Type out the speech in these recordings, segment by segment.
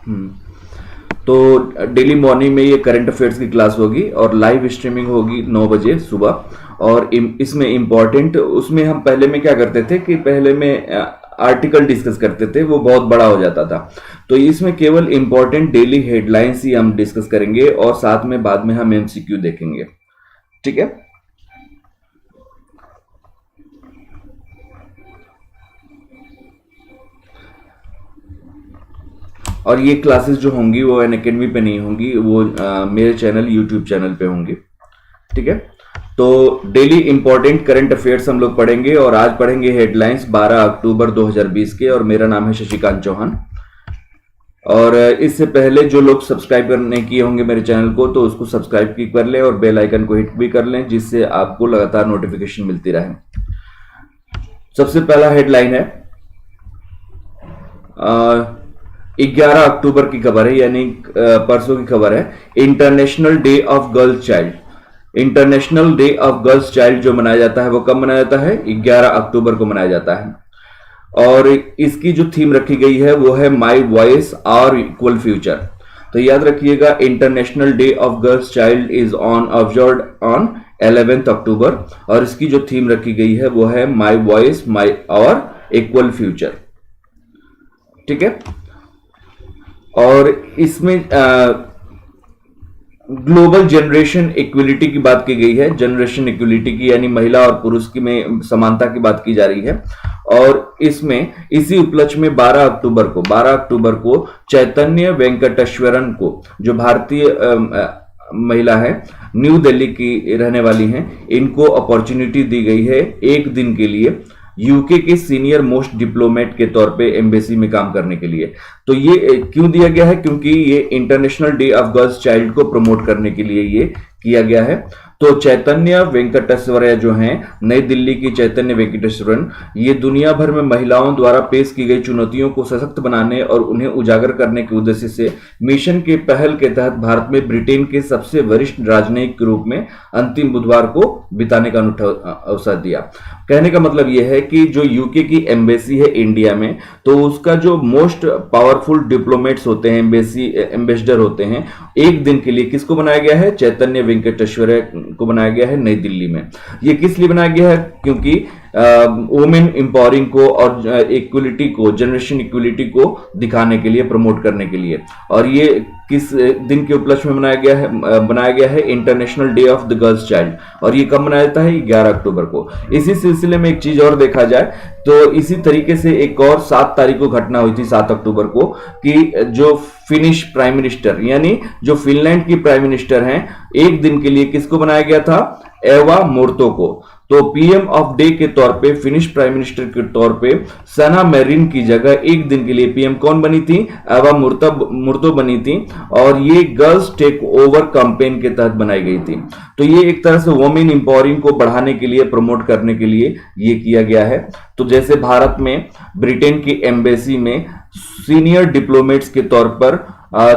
हम्म, तो daily morning में ये करंट अफेयर्स की क्लास होगी और लाइव स्ट्रीमिंग होगी 9 बजे सुबह। और इसमें इम्पॉर्टेंट, उसमें हम पहले में क्या करते थे कि पहले में आर्टिकल डिस्कस करते थे, वो बहुत बड़ा हो जाता था। तो इसमें केवल इम्पॉर्टेंट डेली हेडलाइंस ही हम डिस्कस करेंगे और साथ में बाद में हम एमसीक्यू देखेंगे। ठीक है। और ये क्लासेस जो होंगी वो अनअकैडमी पे नहीं होंगी, वो मेरे चैनल यूट्यूब चैनल पे होंगी। ठीक है। तो डेली इंपॉर्टेंट करंट अफेयर्स हम लोग पढ़ेंगे और आज पढ़ेंगे हेडलाइंस 12 अक्टूबर 2020 के। और मेरा नाम है शशिकांत चौहान। और इससे पहले जो लोग सब्सक्राइब नहीं किए होंगे मेरे चैनल को, तो उसको सब्सक्राइब की कर लें और बेल आइकन को हिट भी कर लें, जिससे आपको लगातार नोटिफिकेशन मिलती रहे। सबसे पहला हेडलाइन है 11 अक्टूबर की खबर है, यानी परसों की खबर है। International day of girls child. International day of girls child जो मनाया जाता है वो कब मनाया जाता है? 11 अक्टूबर को मनाया जाता है। और इसकी जो थीम रखी गई है वो है माई वॉइस और इक्वल फ्यूचर। तो याद रखिएगा, international day of girls child is observed on 11 अक्टूबर और इसकी जो थीम रखी गई है वो है माई वॉइस माई और इक्वल फ्यूचर। ठीक है। और इसमें ग्लोबल जनरेशन इक्वलिटी की बात की गई है। जनरेशन इक्वलिटी की, यानी महिला और पुरुष की में समानता की बात की जा रही है। और इसमें इसी उपलक्ष्य में 12 अक्टूबर को चैतन्य वेंकटेश्वरन को, जो भारतीय महिला है, न्यू दिल्ली की रहने वाली हैं, इनको अपॉर्चुनिटी दी गई है एक दिन के लिए यूके के सीनियर मोस्ट डिप्लोमेट के तौर पे एम्बेसी में काम करने के लिए। तो ये क्यों दिया गया है? क्योंकि ये international day of girls child को प्रमोट करने के लिए ये किया गया है। तो चैतन्य वेंकटेश्वरन जो हैं, नई दिल्ली की चैतन्य वेंकटेश्वरन, ये दुनिया भर में महिलाओं द्वारा पेश की गई चुनौतियों को सशक्त बनाने और उन्हें उजागर करने के उद्देश्य से मिशन के पहल के तहत भारत में ब्रिटेन के सबसे वरिष्ठ राजनयिक के रूप में अंतिम बुधवार को बिताने का अवसर दिया। कहने का मतलब यह है कि जो यूके की एम्बेसी है इंडिया में, तो उसका जो मोस्ट पावरफुल डिप्लोमेट्स होते हैं, एम्बेसडर होते हैं, एक दिन के लिए किसको बनाया गया है? चैतन्य वेंकटेश्वरन को बनाया गया है नई दिल्ली में। ये किस लिए बनाया गया है? क्योंकि वुमेन एम्पावरिंग को और इक्वलिटी को, जनरेशन इक्वलिटी को दिखाने के लिए, प्रमोट करने के लिए। और ये किस दिन के उपलक्ष्य में बनाया गया है? International day of the girls child. और ये कब मनाया जाता है? 11 अक्टूबर को। इसी सिलसिले में एक चीज और देखा जाए तो इसी तरीके से एक और 7 तारीख को घटना हुई थी, 7 अक्टूबर को, कि जो फिनिश प्राइम मिनिस्टर, यानी जो फिनलैंड की प्राइम मिनिस्टर हैं, एक दिन के लिए किसको बनाया गया था? एवा मुर्तो को। तो पीएम ऑफ डे के तौर पे, फिनिश प्राइम मिनिस्टर के तौर पे सना मेरिन की जगह एक दिन के लिए पीएम कौन बनी थी? एवा मुर्तो बनी थी। और ये गर्ल्स टेक ओवर कैंपेन के तहत बनाई गई थी। तो ये एक तरह से वुमेन एम्पावरिंग को बढ़ाने के लिए, प्रमोट करने के लिए ये किया गया है। तो जैसे भारत में ब्रिटेन की एम्बेसी में सीनियर डिप्लोमेट्स के तौर पर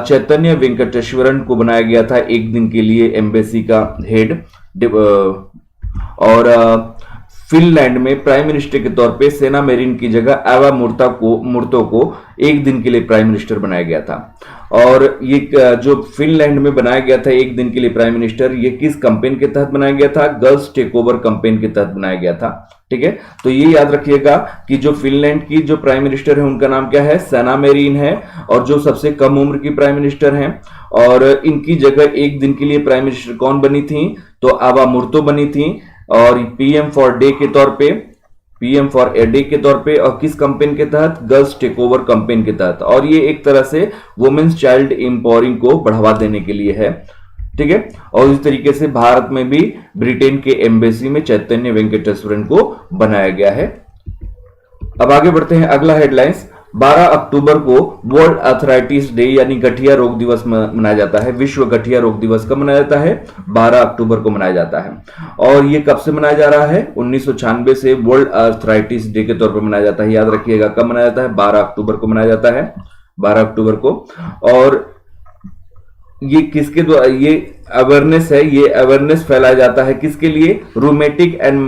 चैतन्य वेंकटेश्वरन को बनाया गया था एक दिन के लिए एम्बेसी का हेड, और फिनलैंड में प्राइम मिनिस्टर के तौर पे सेना मेरिन की जगह एवा मुर्तो को एक दिन के लिए प्राइम मिनिस्टर बनाया गया था। और ये जो फिनलैंड में बनाया गया था एक दिन के लिए प्राइम मिनिस्टर, ये किस कैंपेन के तहत बनाया गया था? गर्ल्स टेक ओवर कैंपेन के तहत बनाया गया था। ठीक है। तो ये याद रखिएगा कि जो फिनलैंड की जो प्राइम मिनिस्टर है उनका नाम क्या है? सेना मेरिन है। और जो सबसे कम उम्र की प्राइम मिनिस्टर हैं, और इनकी जगह एक दिन के लिए प्राइम मिनिस्टर कौन बनी थी? तो एवा मुर्तो बनी थी। और पीएम फॉर डे के तौर पे, और किस कैंपेन के तहत? गर्ल्स टेक ओवर कैंपेन के तहत। और ये एक तरह से वुमेन्स चाइल्ड एम्पावरिंग को बढ़ावा देने के लिए है। ठीक है। और इस तरीके से भारत में भी ब्रिटेन के एम्बेसी में चैतन्य वेंकटेश्वरन को बनाया गया है। अब आगे बढ़ते हैं, अगला हेडलाइंस। 12 अक्टूबर को वर्ल्ड आर्थराइटिस डे यानी गठिया रोग दिवस मनाया जाता है। विश्व गठिया रोग दिवस कब मनाया जाता है? 12 अक्टूबर को मनाया जाता है। और ये कब से मनाया जा रहा है? 1996 से वर्ल्ड आर्थराइटिस डे के तौर पर मनाया जाता है। याद रखिएगा, कब मनाया जाता है? 12 अक्टूबर को मनाया जाता है, 12 अक्टूबर को। और ये किसके द्वारा ये अवेयरनेस है? ये अवेयरनेस फैलाया जाता है किसके लिए? रूमेटिक एंड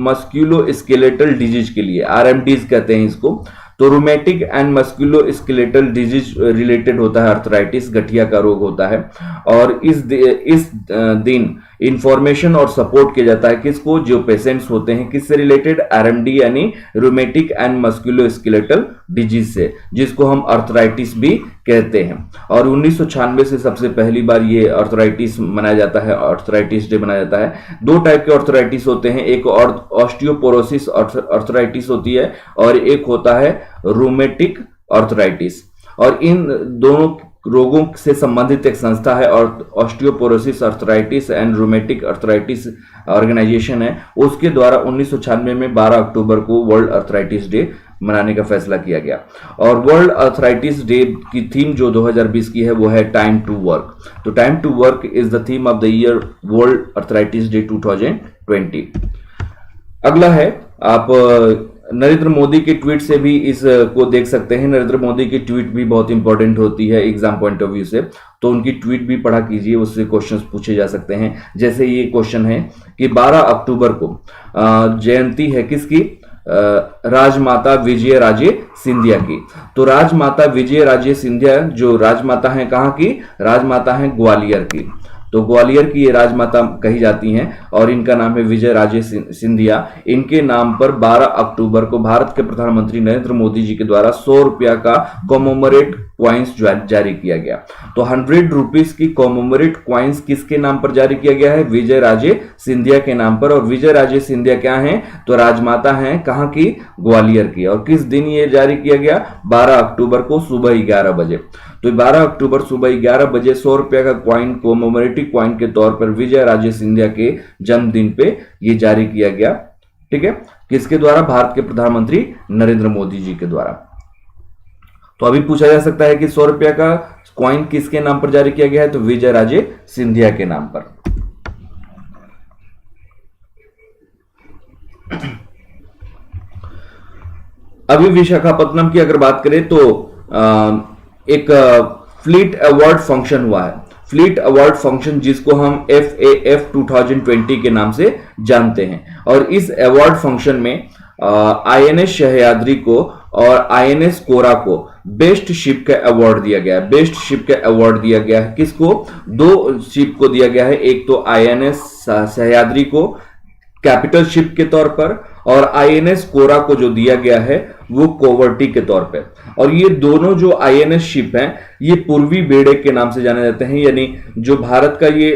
मस्कुलोस्केलेटल डिजीज के लिए, आरएमडीज कहते हैं इसको। तो rheumatic and musculoskeletal disease related होता है अर्थराइटिस, गठिया का रोग होता है। और इस दिन इंफॉर्मेशन और सपोर्ट किया जाता है किसको, जो पेशेंट्स होते हैं किससे रिलेटेड, आरएमडी यानी रोमेटिक एंड मस्कुलोस्केलेटल डिजीज से, जिसको हम अर्थराइटिस भी कहते हैं। और 1996 से सबसे पहली बार ये अर्थराइटिस मनाया जाता है, अर्थराइटिस डे मनाया जाता है। दो टाइप के अर्थराइटिस होते हैं, एक ऑस्टियोपोरोसिस अर्थराइटिस होती है और एक होता है रोमेटिक अर्थराइटिस। और इन दोनों रोगों से संबंधित एक संस्था है और osteoporosis arthritis and rheumatic arthritis organisation है, उसके द्वारा 1996 में 12 अक्टूबर को वर्ल्ड अर्थराइटिस डे मनाने का फैसला किया गया। और वर्ल्ड अर्थराइटिस डे की थीम जो 2020 की है वो है टाइम टू वर्क। तो time to work is the theme of the year world arthritis day 2020। अगला है, आप नरेंद्र मोदी के ट्वीट से भी इस को देख सकते हैं। नरेंद्र मोदी की ट्वीट भी बहुत इंपॉर्टेंट होती है एग्जाम पॉइंट ऑफ व्यू से, तो उनकी ट्वीट भी पढ़ा कीजिए, उससे क्वेश्चंस पूछे जा सकते हैं। जैसे ये क्वेश्चन है कि 12 अक्टूबर को जयंती है किसकी, राजमाता विजय राजे सिंधिया की। तो राजमाता विजय राजे सिंधिया जो राजमाता हैं कहाँ की, राजमाता हैं ग्वालियर की। तो ग्वालियर की ये राजमाता कही जाती हैं और इनका नाम है विजय राजे सिंधिया। इनके नाम पर 12 अक्टूबर को भारत के प्रधानमंत्री नरेंद्र मोदी जी के द्वारा 100 रुपया का कॉमोमोरेट क्वाइंस जारी किया गया। तो 100 रुपीज की कॉमोमोरेट क्वाइंस किसके नाम पर जारी किया गया है, विजय राजे सिंधिया के नाम पर। और विजय राजे सिंधिया क्या हैं, तो राजमाता हैं कहाँ की, ग्वालियर की। और किस दिन ये जारी किया गया, 12 अक्टूबर को सुबह 11 बजे। तो 12 अक्टूबर सुबह 11 बजे 100 रुपया का क्वाइन कॉमोमोरेटिव क्वाइन के तौर पर विजय राजे सिंधिया के जन्मदिन पे ये जारी किया गया। ठीक है, किसके द्वारा, भारत के प्रधानमंत्री नरेंद्र मोदी जी के द्वारा। तो अभी पूछा जा सकता है कि 100 रुपया का क्वाइन किसके नाम पर जारी किया गया है, तो विजय राजे सिंधिया के नाम पर। अभी विशाखापट्टनम की अगर बात करें तो एक फ्लीट अवार्ड फंक्शन हुआ है। फ्लीट अवार्ड फंक्शन जिसको हम FAF 2020 के नाम से जानते हैं। और इस अवार्ड फंक्शन में INS सह्याद्री को और INS कोरा को बेस्ट शिप का अवार्ड दिया गया है। बेस्ट शिप का अवार्ड दिया गया है किसको, दो शिप को दिया गया है। एक तो INS सह्याद्री को कैपिटल शिप के तौर पर और INS कोरा को जो दिया गया है वो कोवर्टी के तौर पे। और ये दोनों जो INS शिप हैं ये पूर्वी बेड़े के नाम से जाने जाते हैं, यानी जो भारत का ये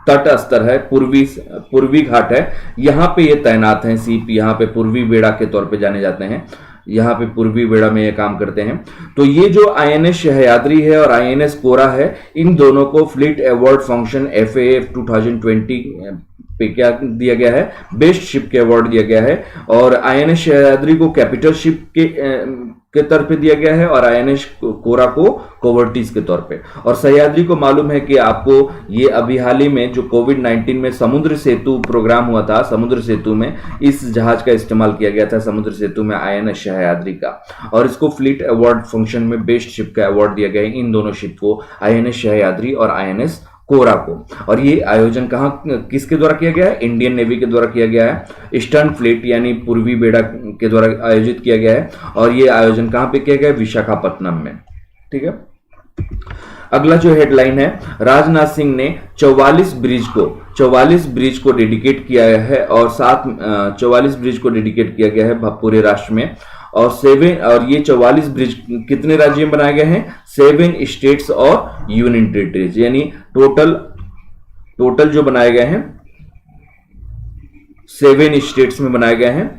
तट स्तर है, पूर्वी घाट है, यहाँ पे ये तैनात हैं शिप, यहाँ पे पूर्वी बेड़ा के तौर पे जाने जाते हैं, यहाँ पे पूर्वी बेड़ा में ये काम करते हैं। तो ये जो INS सह्याद्री है और INS कोरा है, इन दोनों को फ्लीट अवार्ड फंक्शन FAF 2020 पे क्या दिया गया है, बेस्ट शिप के अवार्ड दिया गया है। और INS सह्याद्री को कैपिटल शिप के तौर पे दिया गया है और INS कोरा को कोवर्टीज के तौर पे। और सह्याद्री को मालूम है कि आपको ये अभी हाल ही में जो कोविड-19 में समुद्र सेतु प्रोग्राम हुआ था, समुद्र सेतु में इस जहाज का इस्तेमाल किया गया था, समुद्र सेतु में INS सह्याद्री का। और इसको फ्लीट अवार्ड फंक्शन में बेस्ट शिप का अवार्ड दिया गया है इन दोनों शिप को, INS सह्याद्री और INS कोरा को। और ये आयोजन कहाँ किसके द्वारा किया गया है, इंडियन नेवी के द्वारा किया गया है, ईस्टर्न फ्लीट यानी पूर्वी बेड़ा के द्वारा आयोजित किया गया है। और ये आयोजन कहाँ पे किया गया है, विशाखापट्टनम में। ठीक है, अगला जो हेडलाइन है, राजनाथ सिंह ने 44 ब्रिज को डेडिकेट किया है और 44 ब्रिज को डेडिकेट किया गया है पूरे राष्ट्र में। और ये 44 ब्रिज कितने राज्य में बनाए गए हैं, 7 स्टेट्स और यूनियन टेरिटरीज, यानी टोटल जो बनाए गए हैं 7 स्टेट्स में बनाए गए हैं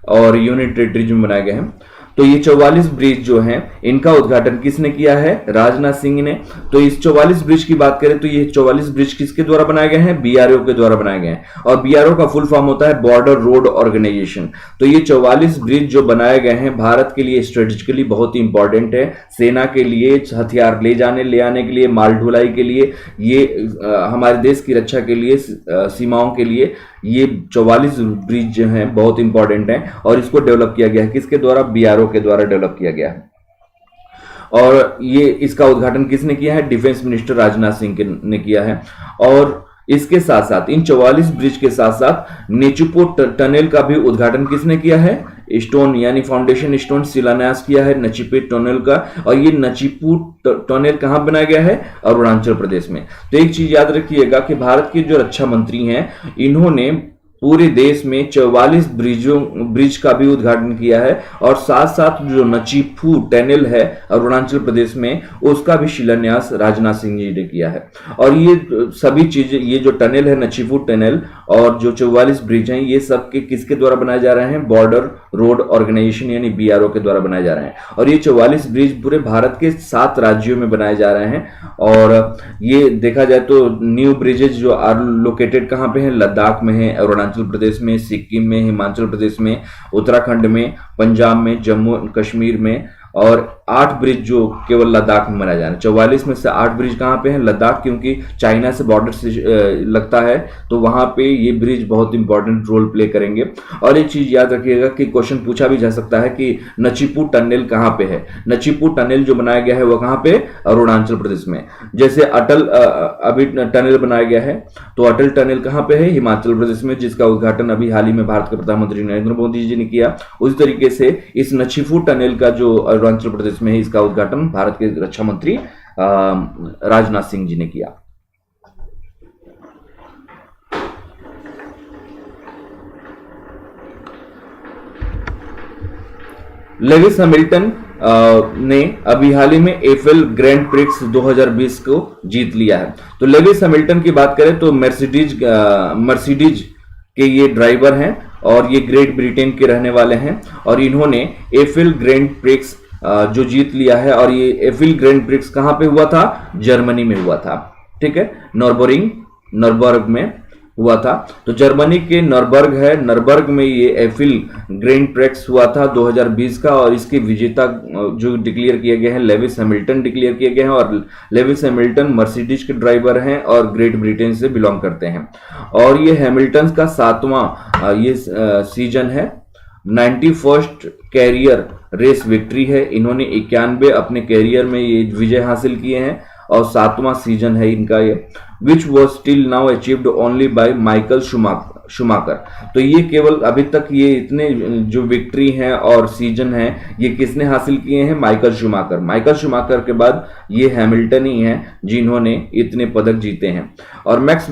और यूनियन टेरिटरीज में बनाए गए हैं। तो ये 44 ब्रिज जो हैं इनका उद्घाटन किसने किया है, राजनाथ सिंह ने। तो इस 44 ब्रिज की बात करें तो ये 44 ब्रिज किसके द्वारा बनाए गए हैं, BRO के द्वारा बनाए गए हैं। और BRO का फुल फॉर्म होता है बॉर्डर रोड ऑर्गेनाइजेशन। तो ये 44 ब्रिज जो बनाए गए हैं भारत के लिए स्ट्रेटेजिकली बहुत ही इंपॉर्टेंट है, सेना के लिए, हथियार ले आने के लिए, माल ढुलाई के लिए, ये हमारे देश की रक्षा के लिए, सीमाओं के लिए ये 44 ब्रिज जो हैं बहुत इंपॉर्टेंट हैं। और इसको डेवलप किया गया है किसके द्वारा, BRO के द्वारा डेवलप किया गया है। और ये इसका उद्घाटन किसने किया है, डिफेंस मिनिस्टर राजनाथ सिंह ने किया है। और इसके साथ साथ इन 44 ब्रिज के साथ साथ नेचुपो टनल का भी उद्घाटन किसने किया है, स्टोन यानी फाउंडेशन स्टोन शिलान्यास किया है नचिपे टनल का। और ये नचिपू टनल कहां बनाया गया है? अरुणाचल प्रदेश में। तो एक चीज याद रखिएगा कि भारत के जो रक्षा मंत्री हैं, इन्होंने पूरे देश में 44 ब्रिज का भी उद्घाटन किया है, और साथ साथ जो नचिफू टनल है अरुणाचल प्रदेश में, उसका भी शिलान्यास राजनाथ सिंह जी ने किया है। और ये सभी चीजें, ये जो टनल है नचिफू टनल और जो 44 ब्रिज हैं, ये सब के किसके द्वारा बनाए जा रहे हैं? बॉर्डर रोड ऑर्गेनाइजेशन यानी BRO के द्वारा बनाए जा रहे हैं। और ये 44 ब्रिज पूरे भारत के 7 राज्यों में बनाए जा रहे हैं। और ये देखा जाए तो न्यू ब्रिजेज जो आर लोकेटेड कहां पे हैं? लद्दाख में है, अरुणाचल प्रदेश में, सिक्किम में, हिमाचल प्रदेश में, उत्तराखंड में, पंजाब में, जम्मू कश्मीर में, और 8 ब्रिज जो केवल लद्दाख में बनाए जा रहे हैं। 44 में से 8 ब्रिज कहां पे हैं? लद्दाख, क्योंकि चाइना से बॉर्डर से लगता है, तो वहां पे ये ब्रिज बहुत इंपॉर्टेंट रोल प्ले करेंगे। और एक चीज याद रखिएगा कि क्वेश्चन पूछा भी जा सकता है कि नचिपू टनल कहां पे है? नचिपू टनल जो बनाया गया है वो कहां पे? अरुणाचल प्रदेश में। जैसे अटल अभी टनल बनाया गया है, तो अटल टनल कहां पे है? हिमाचल प्रदेश में, जिसका उद्घाटन अभी हाल ही में भारत के प्रधानमंत्री नरेंद्र मोदी जी ने किया। उसी तरीके से इस नचिफू टनल का जो अरुणाचल प्रदेश में है, इसका उद्घाटन भारत के रक्षा मंत्री राजनाथ सिंह जी ने किया। लेविस हैमिल्टन ने अभी हाल ही में एफएल ग्रैंड प्रिक्स 2020 को जीत लिया है। तो लेविस हैमिल्टन की बात करें तो मर्सिडीज के ये ड्राइवर हैं और ये ग्रेट ब्रिटेन के रहने वाले हैं, और इन्होंने एफएल ग्रैंड प्रिक्स जो जीत लिया है। और ये एफिल ग्रैंड प्रिक्स कहां पे हुआ था? जर्मनी में हुआ था। ठीक है, नॉर्बर्ग में हुआ था। तो जर्मनी के नॉर्बर्ग में ये एफिल ग्रैंड प्रिक्स हुआ था 2020 का। और इसके विजेता जो डिक्लेयर किए गए हैं, लेविस हैमिल्टन डिक्लेयर किए गए हैं। और लेविस हैमिल्टन मर्सिडीज के ड्राइवर हैं और ग्रेट ब्रिटेन से बिलोंग करते हैं। और ये हैमिल्टन का 7वां ये सीजन है। 91st कैरियर रेस विक्ट्री है। इन्होंने 91 अपने कैरियर में ये विजय हासिल किए हैं, और 7वां सीजन है इनका ये, which was still now achieved only by Michael Schumacher. तो ये केवल अभी तक ये इतने जो विक्ट्री हैं और सीजन हैं, ये किसने हासिल किए हैं? माइकल शुमाकर के बाद ये हैमिल्टन ही हैं जिन्होंने इतने पदक जीते हैं। और मैक्स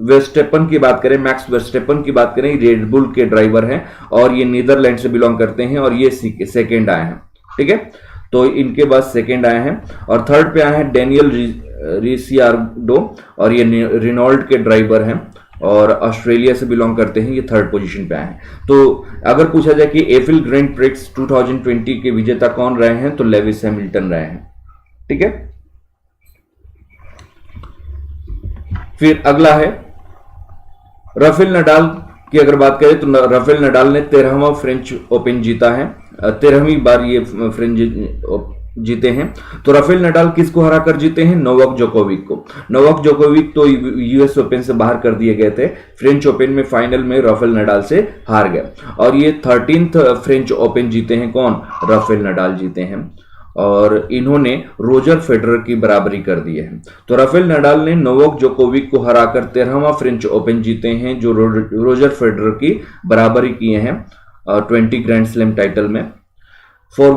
वेस्टेपन की बात करें, रेड बुल के ड्राइवर हैं और ये नीदरलैंड से बिलोंग करते हैं, और ये सेकेंड आए हैं। ठीक है, तो इनके बाद सेकेंड आए हैं। और थर्ड पे आए हैं डेनियल रिसियार्डो, और ये रेनॉल्ड के ड्राइवर हैं और ऑस्ट्रेलिया से बिलोंग करते हैं, ये थर्ड पोजीशन पे आए हैं। तो अगर पूछा जाए कि एफिल ग्रैंड प्रिक्स 2020 के विजेता कौन रहे हैं, तो लेविस हैमिल्टन रहे हैं। ठीक है, फिर अगला है राफेल नडाल की अगर बात करें तो राफेल नडाल ने 13वां फ्रेंच ओपन जीता है। 13वीं बार ये फ्रेंच जीते हैं। तो राफेल नडाल किसको हराकर जीते हैं? नोवाक जोकोविक को। नोवाक जोकोविक तो यूएस ओपन से बाहर कर दिए गए थे। फ्रेंच ओपन में फाइनल में राफेल नडाल से हार गए, और ये 13th फ्रेंच ओपन जीते हैं। कौन? राफेल नडाल जीते हैं, और इन्होंने रोजर फेडरर की बराबरी कर दी है। तो राफेल नडाल ने नोवाक जोकोविक को हराकर 13वां फ्रेंच ओपन जीते हैं, जो रोजर फेडरर की बराबरी किए हैं 20 ग्रैंड स्लैम टाइटल में। फॉर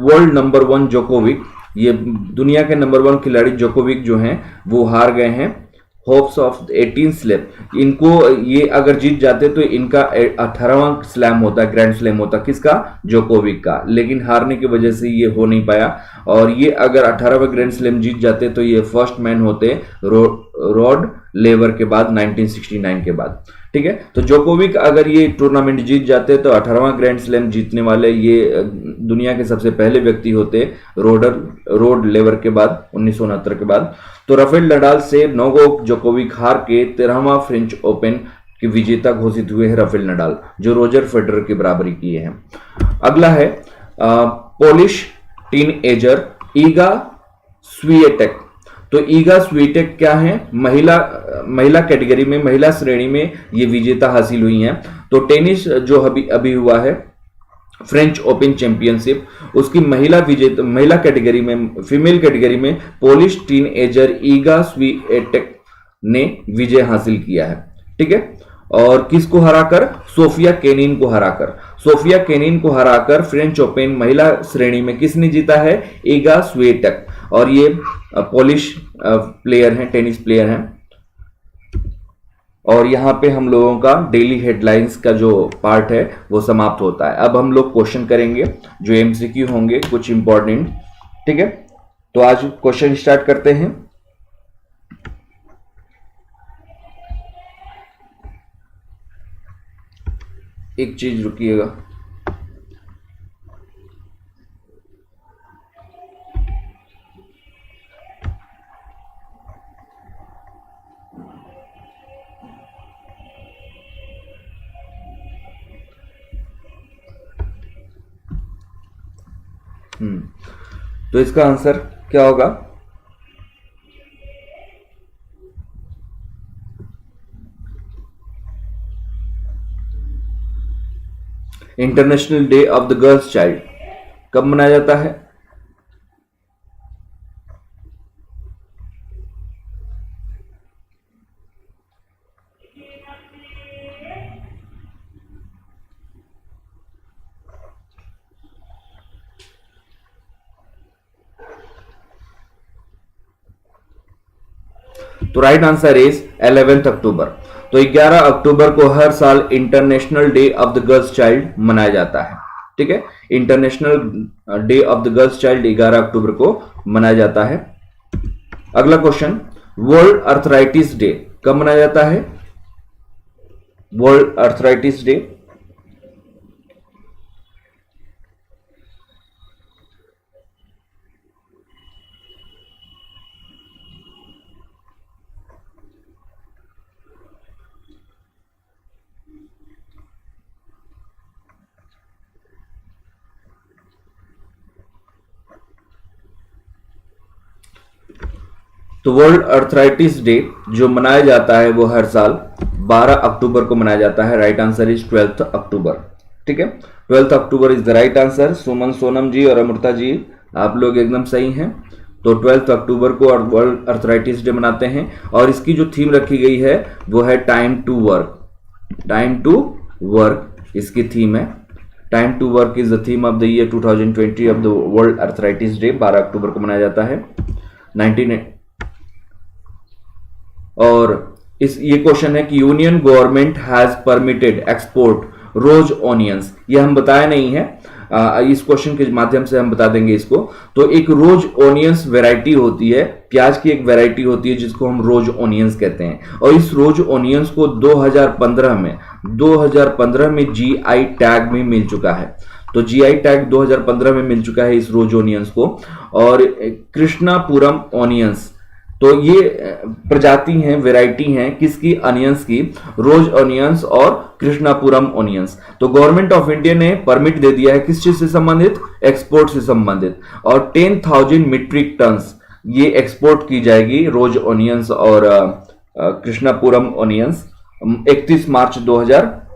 वर्ल्ड नंबर 1 जोकोविक, ये दुनिया के नंबर 1 खिलाड़ी जोकोविक जो हैं वो हार गए हैं। होप्स ऑफ 18 स्लैम, इनको ये अगर जीत जाते तो इनका 18वां स्लैम होता, ग्रैंड स्लैम होता। किसका? जोकोविक का। लेकिन हारने की वजह से ये हो नहीं पाया, और ये अगर 18वां ग्रैंड स्लैम जीत जाते तो ये फर्स्ट मैन होते रॉड लेवर के बाद 1969 के बाद। ठीक है, तो जोकोविक अगर ये टूर्नामेंट जीत जाते तो 18वां ग्रैंड स्लैम जीतने वाले ये दुनिया के सबसे पहले व्यक्ति होते रॉड लेवर के बाद 1969 के बाद। तो राफेल नडाल से नोवाक जोकोविक हार के 13वां फ्रेंच ओपन के विजेता घोषित हुए हैं राफेल नडाल, जो रोजर फेडरर की बराबरी किए हैं। अगला है पोलिश टीनएजर ईगा स्विएटेक। तो ईगा स्विएटेक क्या है? महिला कैटेगरी में, महिला श्रेणी में ये विजेता हासिल हुई हैं। तो टेनिस जो अभी हुआ है फ्रेंच ओपन चैंपियनशिप, उसकी महिला कैटेगरी में, फीमेल कैटेगरी में पोलिश टीनएजर ईगा स्विएटेक ने विजय हासिल किया है। ठीक है, और किसको हराकर? सोफिया केनिन को हराकर। सोफिया केनिन को हराकर फ्रेंच ओपन महिला श्रेणी में किसने जीता है? इगा स्विएटेक, और ये पोलिश प्लेयर हैं, टेनिस प्लेयर हैं। और यहां पे हम लोगों का डेली हेडलाइंस का जो पार्ट है वो समाप्त होता है। अब हम लोग क्वेश्चन करेंगे जो एमसीक्यू होंगे, कुछ इंपॉर्टेंट। ठीक है, तो आज क्वेश्चन स्टार्ट करते हैं। एक चीज रुकिएगा, तो इसका आंसर क्या होगा? International day of the girls child कब मनाया जाता है? तो राइट आंसर इज 11 अक्टूबर। तो 11 अक्टूबर को हर साल international day of the girls child मनाया जाता है। ठीक है, international day of the girls child 11 अक्टूबर को मनाया जाता है। अगला क्वेश्चन, वर्ल्ड अर्थराइटिस डे कब मनाया जाता है? वर्ल्ड अर्थराइटिस डे तो वर्ल्ड अर्थराइटिस डे जो मनाया जाता है वो हर साल 12 अक्टूबर को मनाया जाता है। Right answer is 12 October. ठीक है, 12 October is the right answer. Suman, Sonam ji और अमृता जी, आप लोग एकदम सही हैं। तो 12 अक्टूबर को वर्ल्ड अर्थराइटिस डे मनाते हैं, और इसकी जो थीम रखी गई है वो है time to work. Time to work इसकी थीम है। Time to work is the theme of the year 2020 of the world arthritis day. 12 अक्टूबर को मनाया जाता है। 19 और ये क्वेश्चन है कि union government has permitted export rose onions. ये हम बताया नहीं है, इस क्वेश्चन के माध्यम से हम बता देंगे इसको। तो एक रोज ऑनियंस वैरायटी होती है, प्याज की एक वैरायटी होती है जिसको हम रोज ऑनियंस कहते हैं, और इस रोज ऑनियंस को 2015 में जीआई टैग में मिल चुका है। तो जीआई टैग 2015 में मिल चुका है इस रोज ऑनियंस को। और कृष्णापुरम ऑनियंस, तो ये प्रजाति हैं, वैरायटी हैं किसकी? अनियंस की, रोज ऑनियंस और कृष्णापुरम ऑनियंस। तो गवर्नमेंट ऑफ इंडिया ने परमिट दे दिया है किस चीज से संबंधित? एक्सपोर्ट से संबंधित। और 10,000 मीट्रिक टन्स ये एक्सपोर्ट की जाएगी, रोज ऑनियंस और कृष्णापुरम ऑनियंस। 31 मार्च 2000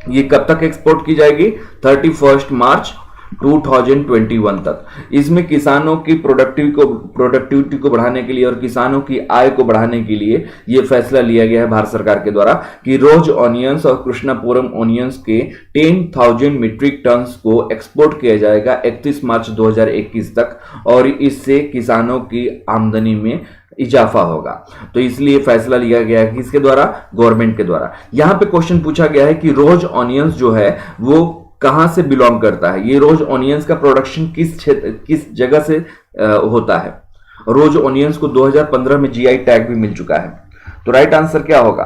ये कब तक एक्सपोर्ट की जाएगी? 31 मार्च 2021 तक। इसमें किसानों की प्रोडक्टिविटी को बढ़ाने के लिए और किसानों की आय को बढ़ाने के लिए यह फैसला लिया गया है भारत सरकार के द्वारा कि रोज ऑनियंस और कृष्णापुरम ऑनियंस के 10,000 मीट्रिक टन्स को एक्सपोर्ट किया जाएगा 31 मार्च 2021 तक, और इससे किसानों की आमदनी में इजाफा होगा। तो इसलिए फैसला लिया गया है किसके द्वारा? गवर्नमेंट के द्वारा। यहां पे क्वेश्चन पूछा गया है कि रोज ऑनियंस जो है वो कहां से बिलोंग करता है? ये रोज ऑनियंस का प्रोडक्शन किस जगह से होता है? रोज ऑनियंस को 2015 में जीआई टैग भी मिल चुका है। तो राइट आंसर क्या होगा?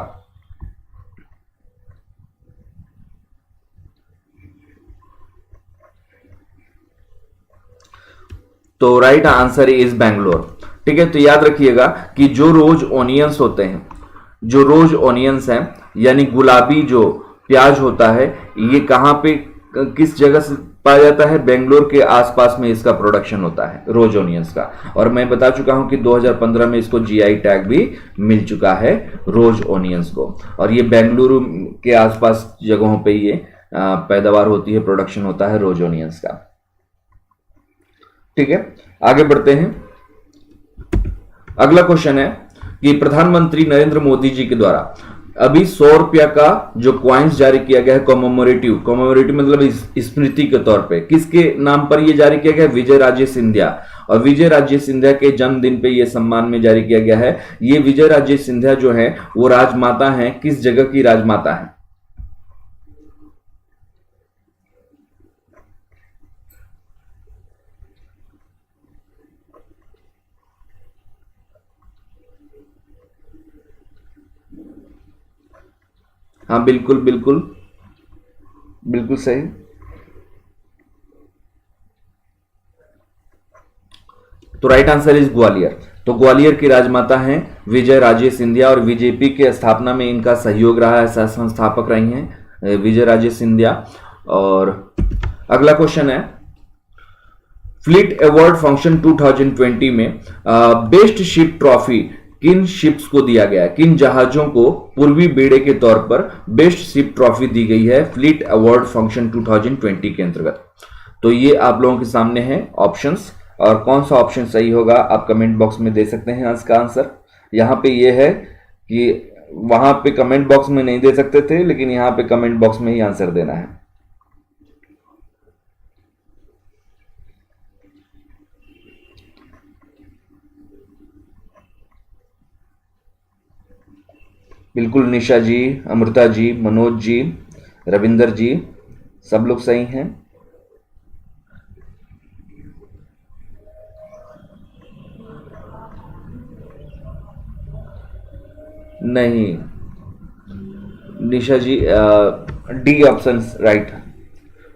तो राइट आंसर इज बैंगलोर। ठीक है, तो याद रखिएगा कि जो रोज ऑनियंस होते हैं, जो रोज ऑनियंस हैं यानी गुलाबी जो प्याज होता है, ये कहां पे किस जगह से पाया जाता है? बेंगलोर के आसपास में इसका प्रोडक्शन होता है रोज ऑनियंस का। और मैं बता चुका हूं कि 2015 में इसको जीआई टैग भी मिल चुका है रोज ऑनियंस को, और ये बेंगलुरु के आसपास जगहों पे ये पैदावार होती है, प्रोडक्शन होता है रोज ऑनियंस का। ठीक है, आगे बढ़ते हैं। अगला क्वेश्चन है कि प्रधानमंत्री नरेंद्र मोदी जी के द्वारा अभी 100 रुपया का जो क्वाइंस जारी किया गया है कॉमेमोरेटिव, कॉमेमोरेटिव मतलब स्मृति के तौर पे, किसके नाम पर ये जारी किया गया है? विजय राजे सिंधिया। और विजय राजे सिंधिया के जन्मदिन पे ये सम्मान में जारी किया गया है। ये विजय राजे सिंधिया जो है वो राजमाता है, किस जगह की राजमाता है? हाँ बिल्कुल बिल्कुल, बिल्कुल सही। तो राइट आंसर इज ग्वालियर। तो ग्वालियर की राजमाता हैं विजय राजे सिंधिया, और बीजेपी के स्थापना में इनका सहयोग रहा है, संस्थापक रही हैं विजय राजे सिंधिया। और अगला क्वेश्चन है, फ्लीट अवार्ड फंक्शन 2020 में बेस्ट शिप ट्रॉफी किन शिप्स को दिया गया है? किन जहाजों को पूर्वी बेड़े के तौर पर बेस्ट शिप ट्रॉफी दी गई है फ्लीट अवार्ड फंक्शन 2020 के अंतर्गत? तो ये आप लोगों के सामने है ऑप्शंस, और कौन सा ऑप्शन सही होगा आप कमेंट बॉक्स में दे सकते हैं इसका आंसर। यहां पे ये है कि वहां पे कमेंट बॉक्स में नहीं दे सकते थे, लेकिन यहां पे कमेंट बॉक्स में ही आंसर देना है। बिल्कुल, निशा जी, अमृता जी, मनोज जी, रविंदर जी, सब लोग सही हैं। नहीं Nisha ji, D option right,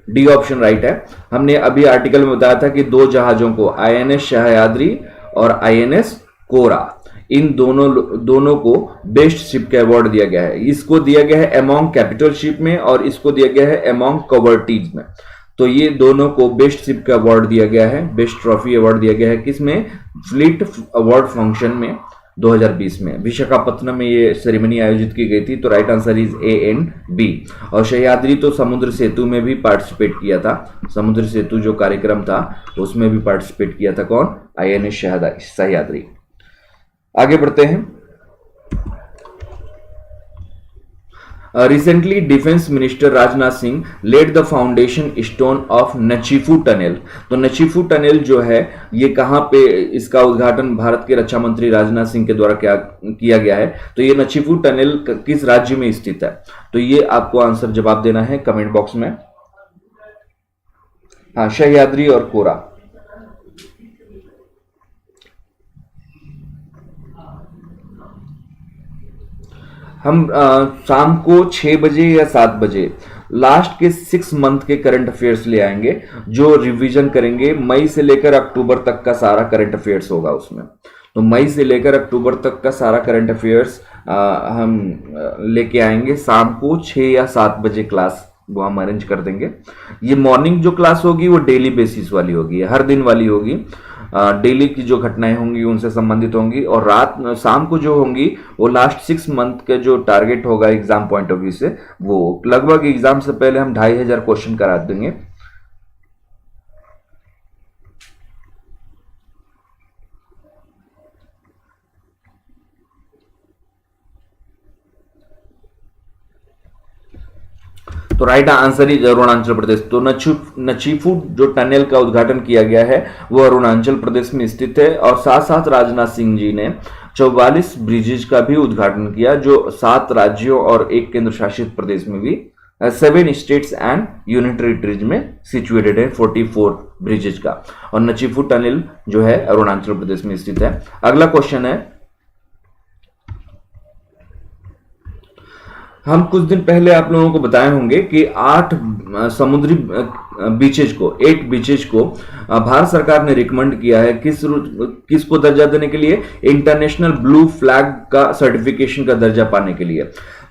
D option right है। हमने अभी आर्टिकल में बताया था कि दो जहाजों को, आईएनएस सह्याद्री और आईएनएस कोरा, इन दोनों को बेस्ट शिप का अवार्ड दिया गया है। इसको दिया गया है अमॉन्ग कैपिटल शिप में, और इसको दिया गया है अमॉन्ग कवर्टीज में। तो ये दोनों को बेस्ट शिप का अवार्ड दिया गया है, बेस्ट ट्रॉफी अवार्ड दिया गया है। किसमें? फ्लीट अवार्ड फंक्शन में 2020 में विशाखापत्तनम में ये सेरेमनी आयोजित की गई थी। तो right answer is A and B. और सह्याद्री तो समुद्र सेतु में भी पार्टिसिपेट किया था, समुद्र सेतु जो कार्यक्रम था उसमें भी पार्टिसिपेट किया था। कौन? आईएनएस सह्याद्री। आगे बढ़ते हैं। Recently defence minister Rajnath Singh laid the foundation stone of Nechiphu tunnel. तो नचीफू टनल जो है ये कहां पे, इसका उद्घाटन भारत के रक्षा मंत्री राजनाथ सिंह के द्वारा किया गया है? तो ये नचीफू टनल किस राज्य में स्थित है? तो ये आपको आंसर जवाब देना है कमेंट बॉक्स में। हाँ, सह्याद्री और कोरा। हम शाम को 6 बजे या 7 बजे लास्ट के 6 मंथ के करंट अफेयर्स ले आएंगे, जो रिवीजन करेंगे। मई से लेकर अक्टूबर तक का सारा करंट अफेयर्स होगा उसमें। तो मई से लेकर अक्टूबर तक का सारा करंट अफेयर्स हम लेके आएंगे। शाम को 6 या 7 बजे क्लास वो हम अरेंज कर देंगे। ये मॉर्निंग जो क्लास होगी वो डेली बेसिस वाली होगी, हर दिन वाली होगी। डेली की जो घटनाएं होंगी उनसे संबंधित होंगी, और रात शाम को जो होंगी वो लास्ट 6 मंथ के जो टारगेट होगा एग्जाम पॉइंट ऑफ व्यू से, वो लगभग एग्जाम से पहले हम 2500 क्वेश्चन करा देंगे। तो right answer is Arunachal Pradesh. तो नचीफू जो टनल का उद्घाटन किया गया है वो अरुणाचल प्रदेश में स्थित है। और साथ साथ राजनाथ सिंह जी ने 44 ब्रिजेज का भी उद्घाटन किया, जो 7 राज्यों और 1 केंद्र शासित प्रदेश में भी 7 स्टेट्स एंड यूनियन टेरिटरीज में सिचुएटेड है 44 ब्रिजेज का। और नचीफू टनल जो है अरुणाचल प्रदेश में स्थित है। अगला क्वेश्चन है, हम कुछ दिन पहले आप लोगों को बताए होंगे कि 8 समुद्री बीचेज को, 8 बीचेज को भारत सरकार ने रिकमेंड किया है किसको दर्जा देने के लिए? इंटरनेशनल ब्लू फ्लैग का सर्टिफिकेशन का दर्जा पाने के लिए।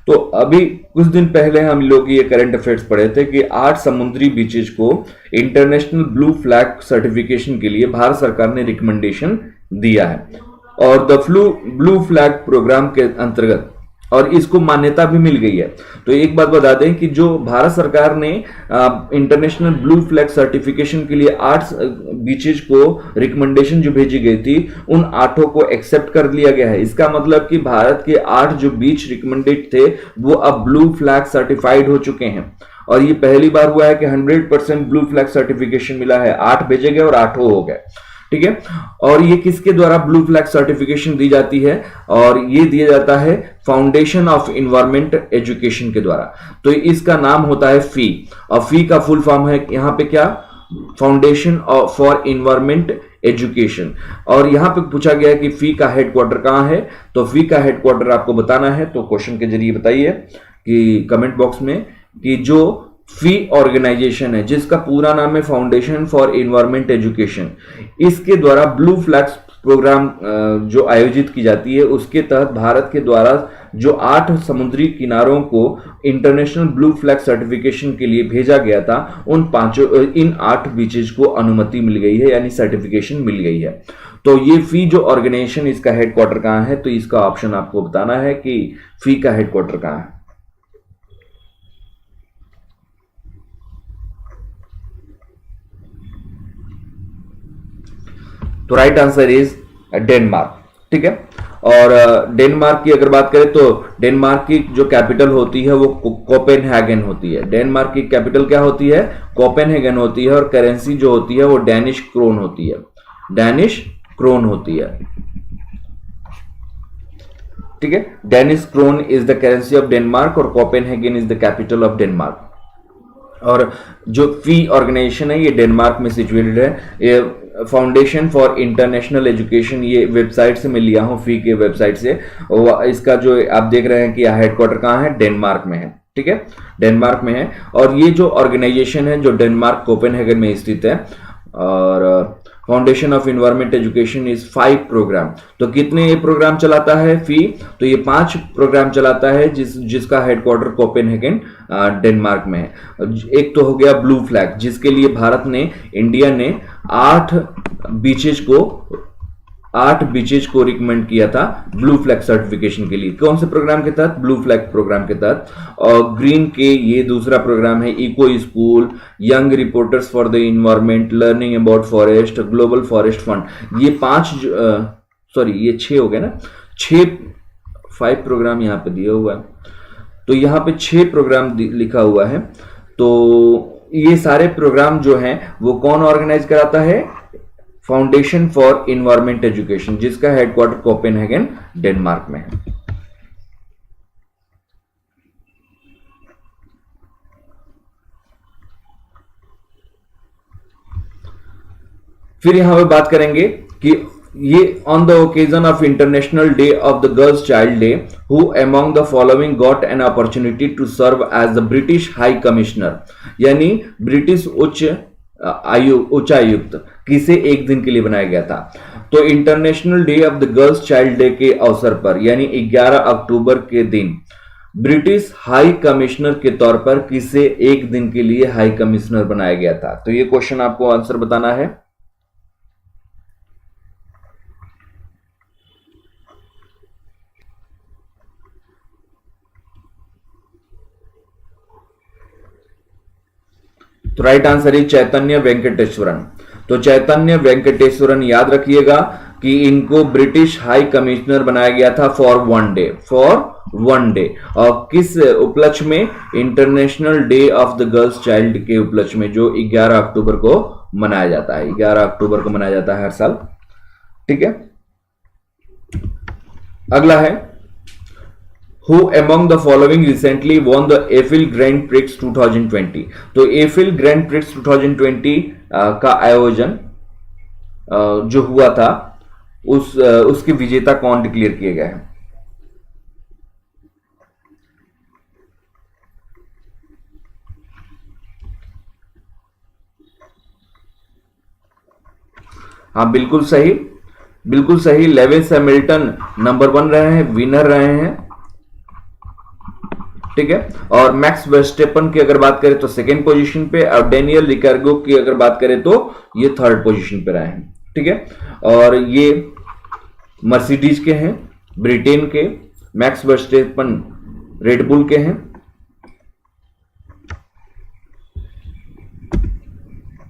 तो अभी कुछ दिन पहले हम लोग ये करंट अफेयर्स पढ़े थे कि 8 समुद्री बीचेज को इंटरनेशनल ब्लू फ्लैग सर्टिफिकेशन के लिए भारत सरकार ने रिकमेंडेशन दिया है। और द ब्लू फ्लैग प्रोग्राम के अंतर्गत और इसको मान्यता भी मिल गई है। तो एक बात बता दें कि जो भारत सरकार ने इंटरनेशनल ब्लू फ्लैग सर्टिफिकेशन के लिए 8 बीचेज को रिकमेंडेशन जो भेजी गई थी, उन 8 को एक्सेप्ट कर लिया गया है। इसका मतलब कि भारत के 8 जो बीच रिकमेंडेड थे वो अब ब्लू फ्लैग सर्टिफाइड हो चुके हैं। और ये पहली बार हुआ है कि 100% ब्लू फ्लैग सर्टिफिकेशन मिला है। 8 भेजे गए और 8 हो गए, ठीक है। और ये किसके द्वारा ब्लू फ्लैग सर्टिफिकेशन दी जाती है? और ये दिया जाता है फाउंडेशन ऑफ इन्वायरमेंट एजुकेशन के द्वारा। तो इसका नाम होता है फी, और फी का फुल फॉर्म है यहां पे क्या? Foundation for environment education. और यहां पे पूछा गया है कि फी का हेडक्वार्टर कहां है, तो फी का हेडक्वार्टर आपको बताना है। तो क्वेश्चन के जरिए बताइए कि कमेंट बॉक्स में कि जो फी ऑर्गेनाइजेशन है जिसका पूरा नाम है फाउंडेशन फॉर इन्वायरमेंट एजुकेशन, इसके द्वारा ब्लू फ्लैग प्रोग्राम जो आयोजित की जाती है, उसके तहत भारत के द्वारा जो 8 समुद्री किनारों को इंटरनेशनल ब्लू फ्लैग सर्टिफिकेशन के लिए भेजा गया था, इन 8 बीचेज को अनुमति मिल गई है, यानी सर्टिफिकेशन मिल गई है। तो ये फी जो ऑर्गेनाइजेशन, इसका हेडक्वार्टर कहां है? तो इसका ऑप्शन आपको बताना है कि फी का हेडक्वार्टर कहां है। तो राइट आंसर इज डेनमार्क, ठीक है। और डेनमार्क की अगर बात करें तो डेनमार्क की जो कैपिटल होती है वो कोपेनहेगन होती है। डेनमार्क की कैपिटल क्या होती है? कोपेनहेगन होती है। और करेंसी जो होती है वो डैनिश क्रोन होती है, डैनिश क्रोन होती है, ठीक है। Danish krone is the currency of Denmark और Copenhagen is the capital of Denmark. और जो फी ऑर्गेनाइजेशन है ये डेनमार्क में सिचुएटेड है। ये फाउंडेशन फॉर इंटरनेशनल एजुकेशन, ये वेबसाइट से मैं लिया हूं, फी के वेबसाइट से। इसका जो आप देख रहे हैं कि हेडक्वार्टर कहां है? डेनमार्क में है, ठीक है, डेनमार्क में है। और ये जो ऑर्गेनाइजेशन है जो डेनमार्क कोपेनहेगन में स्थित है। और foundation of environment education is 5 programme. तो कितने ये प्रोग्राम चलाता है फी? तो ये 5 प्रोग्राम चलाता है जिसका हेडक्वार्टर कोपेनहेगन डेनमार्क में है। एक तो हो गया ब्लू फ्लैग, जिसके लिए भारत ने, इंडिया ने 8 बीचेज को रिकमेंड किया था ब्लू फ्लैग सर्टिफिकेशन के लिए। कौन से प्रोग्राम के तहत? ब्लू फ्लैग प्रोग्राम के तहत। और ग्रीन के ये दूसरा प्रोग्राम है eco school, young reporters for the environment, learning about forest, global forest fund. ये 6 हो गए ना, 5 प्रोग्राम यहां पे दिया हुआ है। तो यहां पे 6 प्रोग्राम लिखा हुआ है। तो ये सारे प्रोग्राम जो हैं वो कौन ऑर्गेनाइज कराता है? फाउंडेशन फॉर इन्वायरमेंट एजुकेशन, जिसका हेडक्वार्टर कोपेनहेगन डेनमार्क में है। फिर यहां पे बात करेंगे कि ये on the occasion of international day of the girls child day, who among the following got an opportunity to serve as the British high commissioner, यानी ब्रिटिश उच्चायुक्त किसे एक दिन के लिए बनाया गया था? तो international day of the girls child day के अवसर पर, यानी 11 अक्टूबर के दिन, ब्रिटिश हाई कमिश्नर के तौर पर किसे एक दिन के लिए हाई कमिश्नर बनाया गया था? तो ये क्वेश्चन आपको आंसर बताना है। तो राइट आंसर है चैतन्य वेंकटेश्वरन। तो चैतन्य वेंकटेश्वरन, याद रखिएगा कि इनको ब्रिटिश हाई कमिश्नर बनाया गया था फॉर वन डे। और किस उपलक्ष्य में? International day of the girls child के उपलक्ष्य में, जो 11 अक्टूबर को मनाया जाता है। 11 अक्टूबर को मनाया जाता है हर साल, ठीक है। अगला है Who among the following recently won the Eiffel Grand Prix 2020? तो एफिल ग्रैंड प्रिक्स 2020 का आयोजन जो हुआ था उसके विजेता कौन डिक्लेयर किए गए हैं? हाँ, बिल्कुल सही। लेविस हैमिल्टन नंबर 1 रहे हैं, विनर रहे हैं, ठीक है। और मैक्स वर्स्टेपन की अगर बात करें तो 2nd पोजीशन पे, और डेनियल रिकार्डो की अगर बात करें तो ये 3rd पोजीशन पे रहे हैं, ठीक है। और ये मर्सिडीज के हैं, ब्रिटेन के, मैक्स वर्स्टेपन रेडबुल के हैं।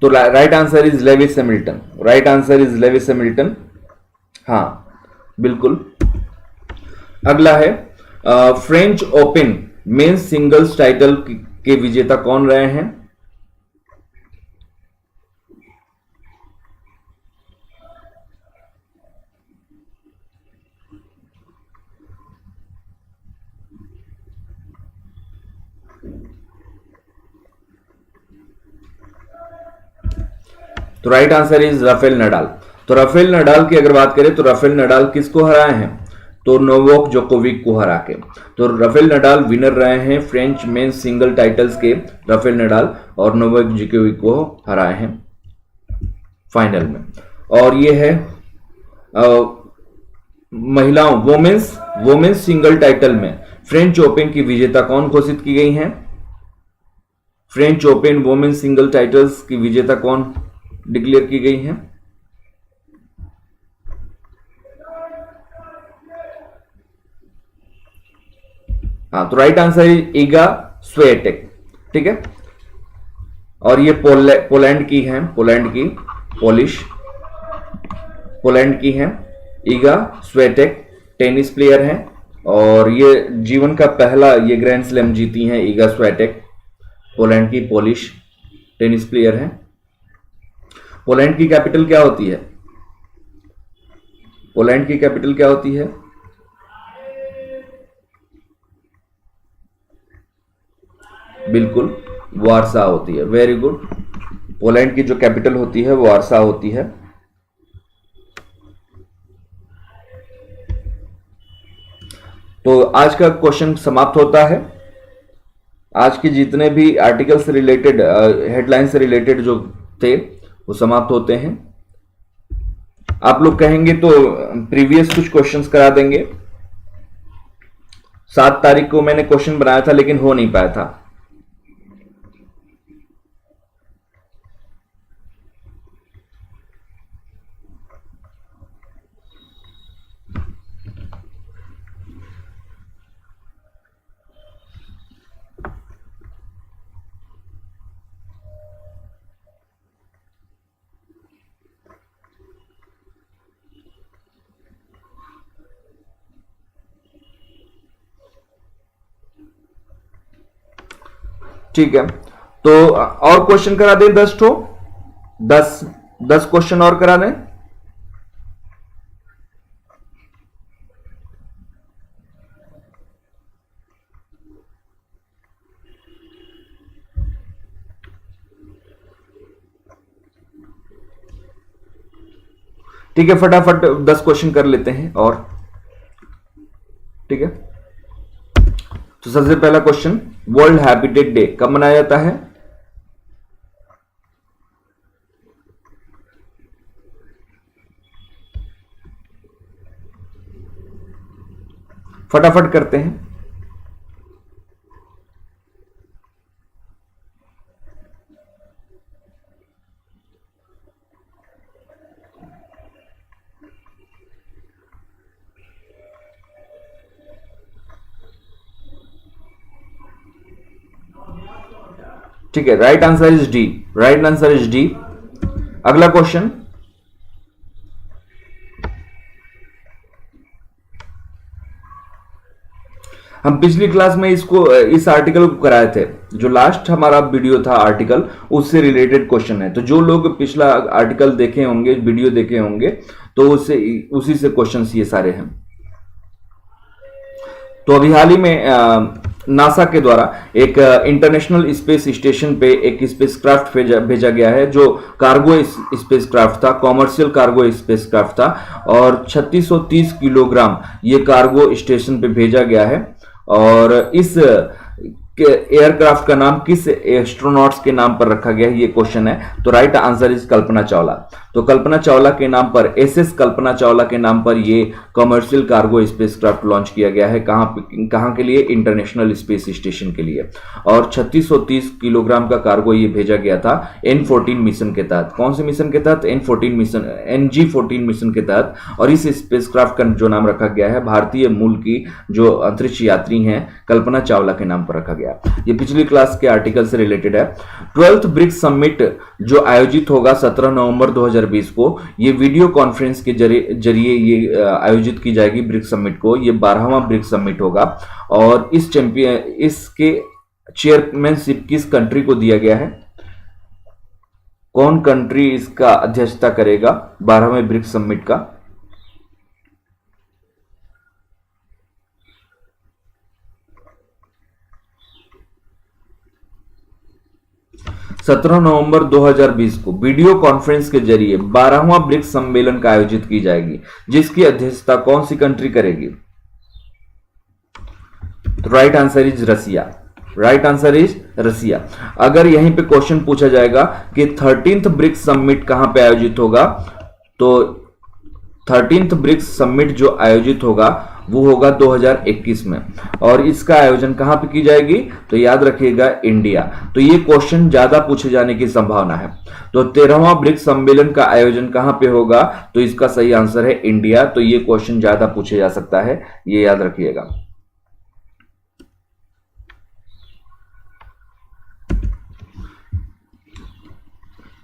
तो right answer is Lewis Hamilton, right answer is Lewis Hamilton. हाँ बिल्कुल। अगला है French open men's singles title के विजेता कौन रहे हैं? तो right answer is Rafael Nadal. तो राफेल नडाल की अगर बात करें तो राफेल नडाल किसको हराए हैं? तो नोवाक जोकोविक को हरा के। तो राफेल नडाल विनर रहे हैं फ्रेंच मेंस सिंगल टाइटल्स के, राफेल नडाल, और नोवाक जोकोविक को हराए हैं फाइनल में। और ये है महिलाओं वोमेन्स सिंगल टाइटल में फ्रेंच ओपन की विजेता कौन घोषित की गई हैं? French open women's single titles की विजेता कौन डिक्लेयर की गई हैं? हाँ, तो राइट आंसर है ईगा स्विएटेक। ठीक है, और ये पोलैंड की हैं, पोलैंड की हैं। ईगा स्विएटेक टेनिस प्लेयर हैं और ये जीवन का पहला ये ग्रैंड स्लैम जीती हैं ईगा स्विएटेक, पोलैंड की पोलिश टेनिस प्लेयर हैं। पोलैंड की कैपिटल क्या होती है? पोलैंड की कैपिटल क्या होती है? बिल्कुल वार्सा होती है। Very good. पोलैंड की जो कैपिटल होती है वो वार्सा होती है। तो आज का क्वेश्चन समाप्त होता है। आज के जितने भी आर्टिकल से रिलेटेड, हेडलाइन से रिलेटेड जो थे वो समाप्त होते हैं। आप लोग कहेंगे तो प्रीवियस कुछ क्वेश्चंस करा देंगे। 7 तारीख को मैंने क्वेश्चन बनाया था लेकिन हो नहीं पाया था। ठीक है, तो और क्वेश्चन करा दें 10 ठो, 10 क्वेश्चन और करा दें। ठीक है, फटाफट 10 क्वेश्चन कर लेते हैं और। ठीक है, तो सबसे पहला क्वेश्चन, वर्ल्ड हैबिटेट डे कब मनाया जाता है? फटाफट करते हैं। ठीक है, right answer is D, right answer is D. अगला क्वेश्चन, हम पिछली क्लास में इस आर्टिकल को कराए थे। जो लास्ट हमारा वीडियो था आर्टिकल, उससे रिलेटेड क्वेश्चन है। तो जो लोग पिछला आर्टिकल देखे होंगे, वीडियो देखे होंगे, तो उसी से क्वेश्चन ये सारे हैं। तो अभी हाल ही में नासा के द्वारा एक इंटरनेशनल स्पेस स्टेशन पे एक स्पेसक्राफ्ट भेजा गया है, जो कार्गो स्पेसक्राफ्ट था, कॉमर्शियल कार्गो स्पेसक्राफ्ट था, और 3630 किलोग्राम ये कार्गो स्टेशन पे भेजा गया है। और इस एयरक्राफ्ट का नाम किस एस्ट्रोनॉट्स के नाम पर रखा गया है, ये क्वेश्चन है। तो right answer is Kalpana Chawla. तो कल्पना चावला के नाम पर, एसएस कल्पना चावला के नाम पर ये कमर्शियल कार्गो स्पेसक्राफ्ट लॉन्च किया गया है। कहां के लिए? इंटरनेशनल स्पेस स्टेशन के लिए। और 3630 किलोग्राम का कार्गो ये भेजा गया था N14 मिशन के तहत। कौन से मिशन के तहत? N14 मिशन, NG14 मिशन के तहत। और इस स्पेसक्राफ्ट का जो नाम रखा गया है भारतीय मूल की जो अंतरिक्ष यात्री हैं कल्पना चावला के नाम पर रखा गया। ये पिछली क्लास के आर्टिकल से रिलेटेड है। 12th ब्रिक्स समिट जो आयोजित होगा 17 नवंबर 2020 को, ये वीडियो कॉन्फ्रेंस के जरिए ये आयोजित की जाएगी ब्रिक्स समिट को। ये 12वां ब्रिक्स समिट होगा और इसके चेयरमैनशिप किस कंट्री को दिया गया है? कौन कंट्री इसका अध्यक्षता करेगा 12वें ब्रिक्स समिट का? 17 नवंबर 2020 को वीडियो कॉन्फ्रेंस के जरिए 12वां ब्रिक्स सम्मेलन का आयोजित की जाएगी, जिसकी अध्यक्षता कौन सी कंट्री करेगी? तो right answer is Russia. Right answer is Russia. अगर यहीं पे क्वेश्चन पूछा जाएगा कि 13th ब्रिक्स समिट कहां पे आयोजित होगा, तो 13th ब्रिक्स समिट जो आयोजित होगा वो होगा 2021 में। और इसका आयोजन कहां पे की जाएगी? तो याद रखिएगा इंडिया। तो ये क्वेश्चन ज्यादा पूछे जाने की संभावना है। तो 13वां ब्रिक्स सम्मेलन का आयोजन कहां पे होगा? तो इसका सही आंसर है इंडिया। तो ये क्वेश्चन ज्यादा पूछे जा सकता है, ये याद रखिएगा।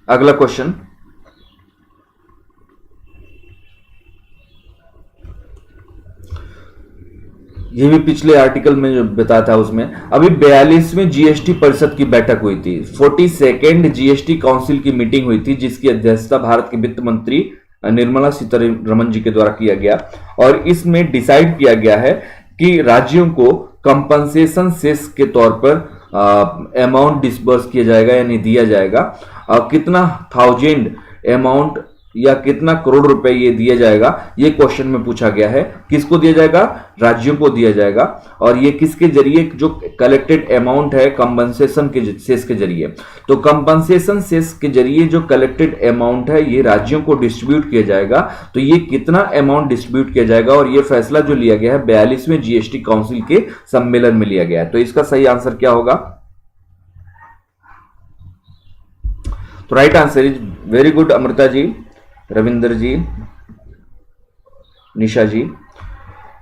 अगला क्वेश्चन, ये भी पिछले आर्टिकल में जो बताया था उसमें। अभी 42वें जीएसटी परिषद की बैठक हुई थी, 42nd जीएसटी काउंसिल की मीटिंग हुई थी, जिसकी अध्यक्षता भारत के वित्त मंत्री निर्मला सीतारमण जी के द्वारा किया गया। और इसमें डिसाइड किया गया है कि राज्यों को कंपनसेशन सेस के तौर पर अमाउंट डिसबर्स किया जाएगा, यानी दिया जाएगा। कितना थाउजेंड अमाउंट या कितना करोड़ रुपए ये दिया जाएगा, ये क्वेश्चन में पूछा गया है। किसको दिया जाएगा? राज्यों को दिया जाएगा। और ये किसके जरिए? जो कलेक्टेड अमाउंट है कंपनसेशन के सेस के जरिए। तो कंपनसेशन सेस के जरिए जो कलेक्टेड अमाउंट है ये राज्यों को डिस्ट्रीब्यूट किया जाएगा। तो ये कितना अमाउंट डिस्ट्रीब्यूट किया जाएगा, और ये फैसला जो लिया गया है 42वें जीएसटी काउंसिल के सम्मेलन में लिया गया है। तो इसका सही आंसर क्या होगा? तो right answer is, very good Amrita ji, Ravinder ji, Nisha ji.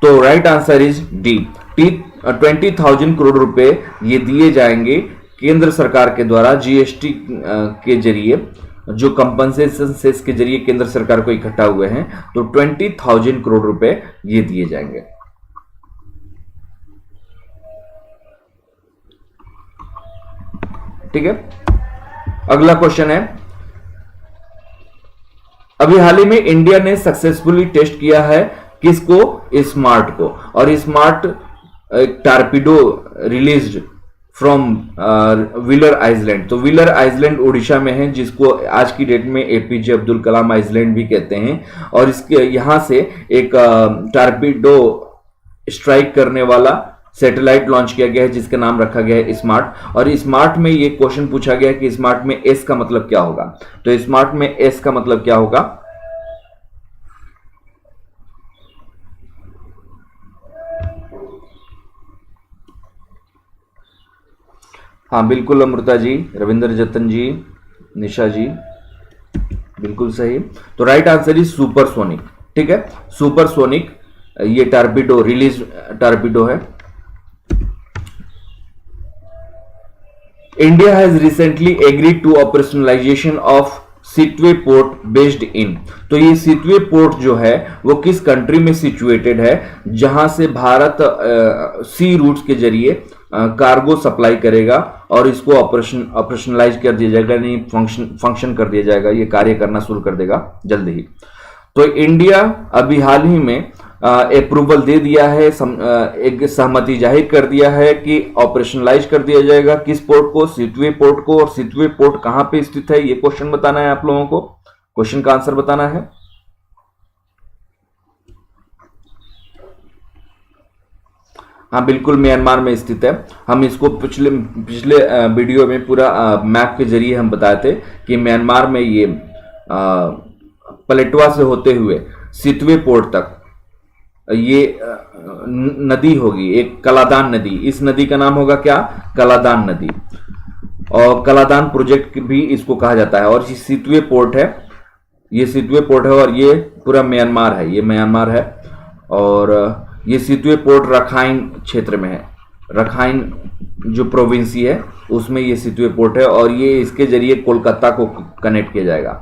तो right answer is D, 20,000 crore रुपए ये दिए जाएंगे केंद्र सरकार के द्वारा जीएसटी के जरिए, जो कंपनसेशन सेस के जरिए केंद्र सरकार को इकट्ठा हुए हैं। तो 20,000 करोड़ रुपए ये दिए जाएंगे। ठीक है, अगला क्वेश्चन है, अभी हाल ही में इंडिया ने सक्सेसफुली टेस्ट किया है किसको? स्मार्ट को। और smart torpedo released from wheeler island. तो व्हीलर आइलैंड उड़ीसा में है, जिसको आज की डेट में एपीजे अब्दुल कलाम आइलैंड भी कहते हैं। और इसके यहां से एक टारपीडो स्ट्राइक करने वाला सैटेलाइट लॉन्च किया गया है, जिसका नाम रखा गया है स्मार्ट। और स्मार्ट में ये क्वेश्चन पूछा गया है कि स्मार्ट में एस का मतलब क्या होगा? तो स्मार्ट में एस का मतलब क्या होगा? हाँ बिल्कुल अमृता जी, रविंद्र जतन जी, निशा जी, बिल्कुल सही। तो राइट आंसर इज सुपरसोनिक। ठीक है, सुपरसोनिक ये टारपीडो रिलीज टारपीडो है। India has recently agreed to operationalization of Sittwe port based in. तो ये सिटवे पोर्ट जो है वो किस कंट्री में सिचुएटेड है, जहां से भारत सी रूट्स के जरिए कार्गो सप्लाई करेगा और इसको ऑपरेशनलाइज कर दिया जाएगा, यानी फंक्शन कर दिया जाएगा, ये कार्य करना शुरू कर देगा जल्द ही। तो इंडिया अभी हाल ही में अप्रूवल दे दिया है, एक सहमति जाहिर कर दिया है कि ऑपरेशनलाइज कर दिया जाएगा किस पोर्ट को? सिटवे पोर्ट को। और सिटवे पोर्ट कहां पे स्थित है ये क्वेश्चन बताना है आप लोगों को, क्वेश्चन का आंसर बताना है। हाँ बिल्कुल, म्यांमार में स्थित है। हम इसको पिछले पिछले वीडियो में पूरा मैप के जरिए हम बताए थे कि म्यांमार में ये पलेटवा से होते हुए सितवे पोर्ट तक ये नदी होगी, एक कलादान नदी। इस नदी का नाम होगा क्या? कलादान नदी। और कलादान प्रोजेक्ट भी इसको कहा जाता है। और ये सितवे पोर्ट है, ये सितवे पोर्ट है और ये पूरा म्यांमार है, ये म्यांमार है। और ये सितवे पोर्ट रखाइन क्षेत्र में है, रखाइन जो प्रोविंसी है उसमें ये सितवे पोर्ट है। और ये इसके जरिए कोलकाता को कनेक्ट किया जाएगा,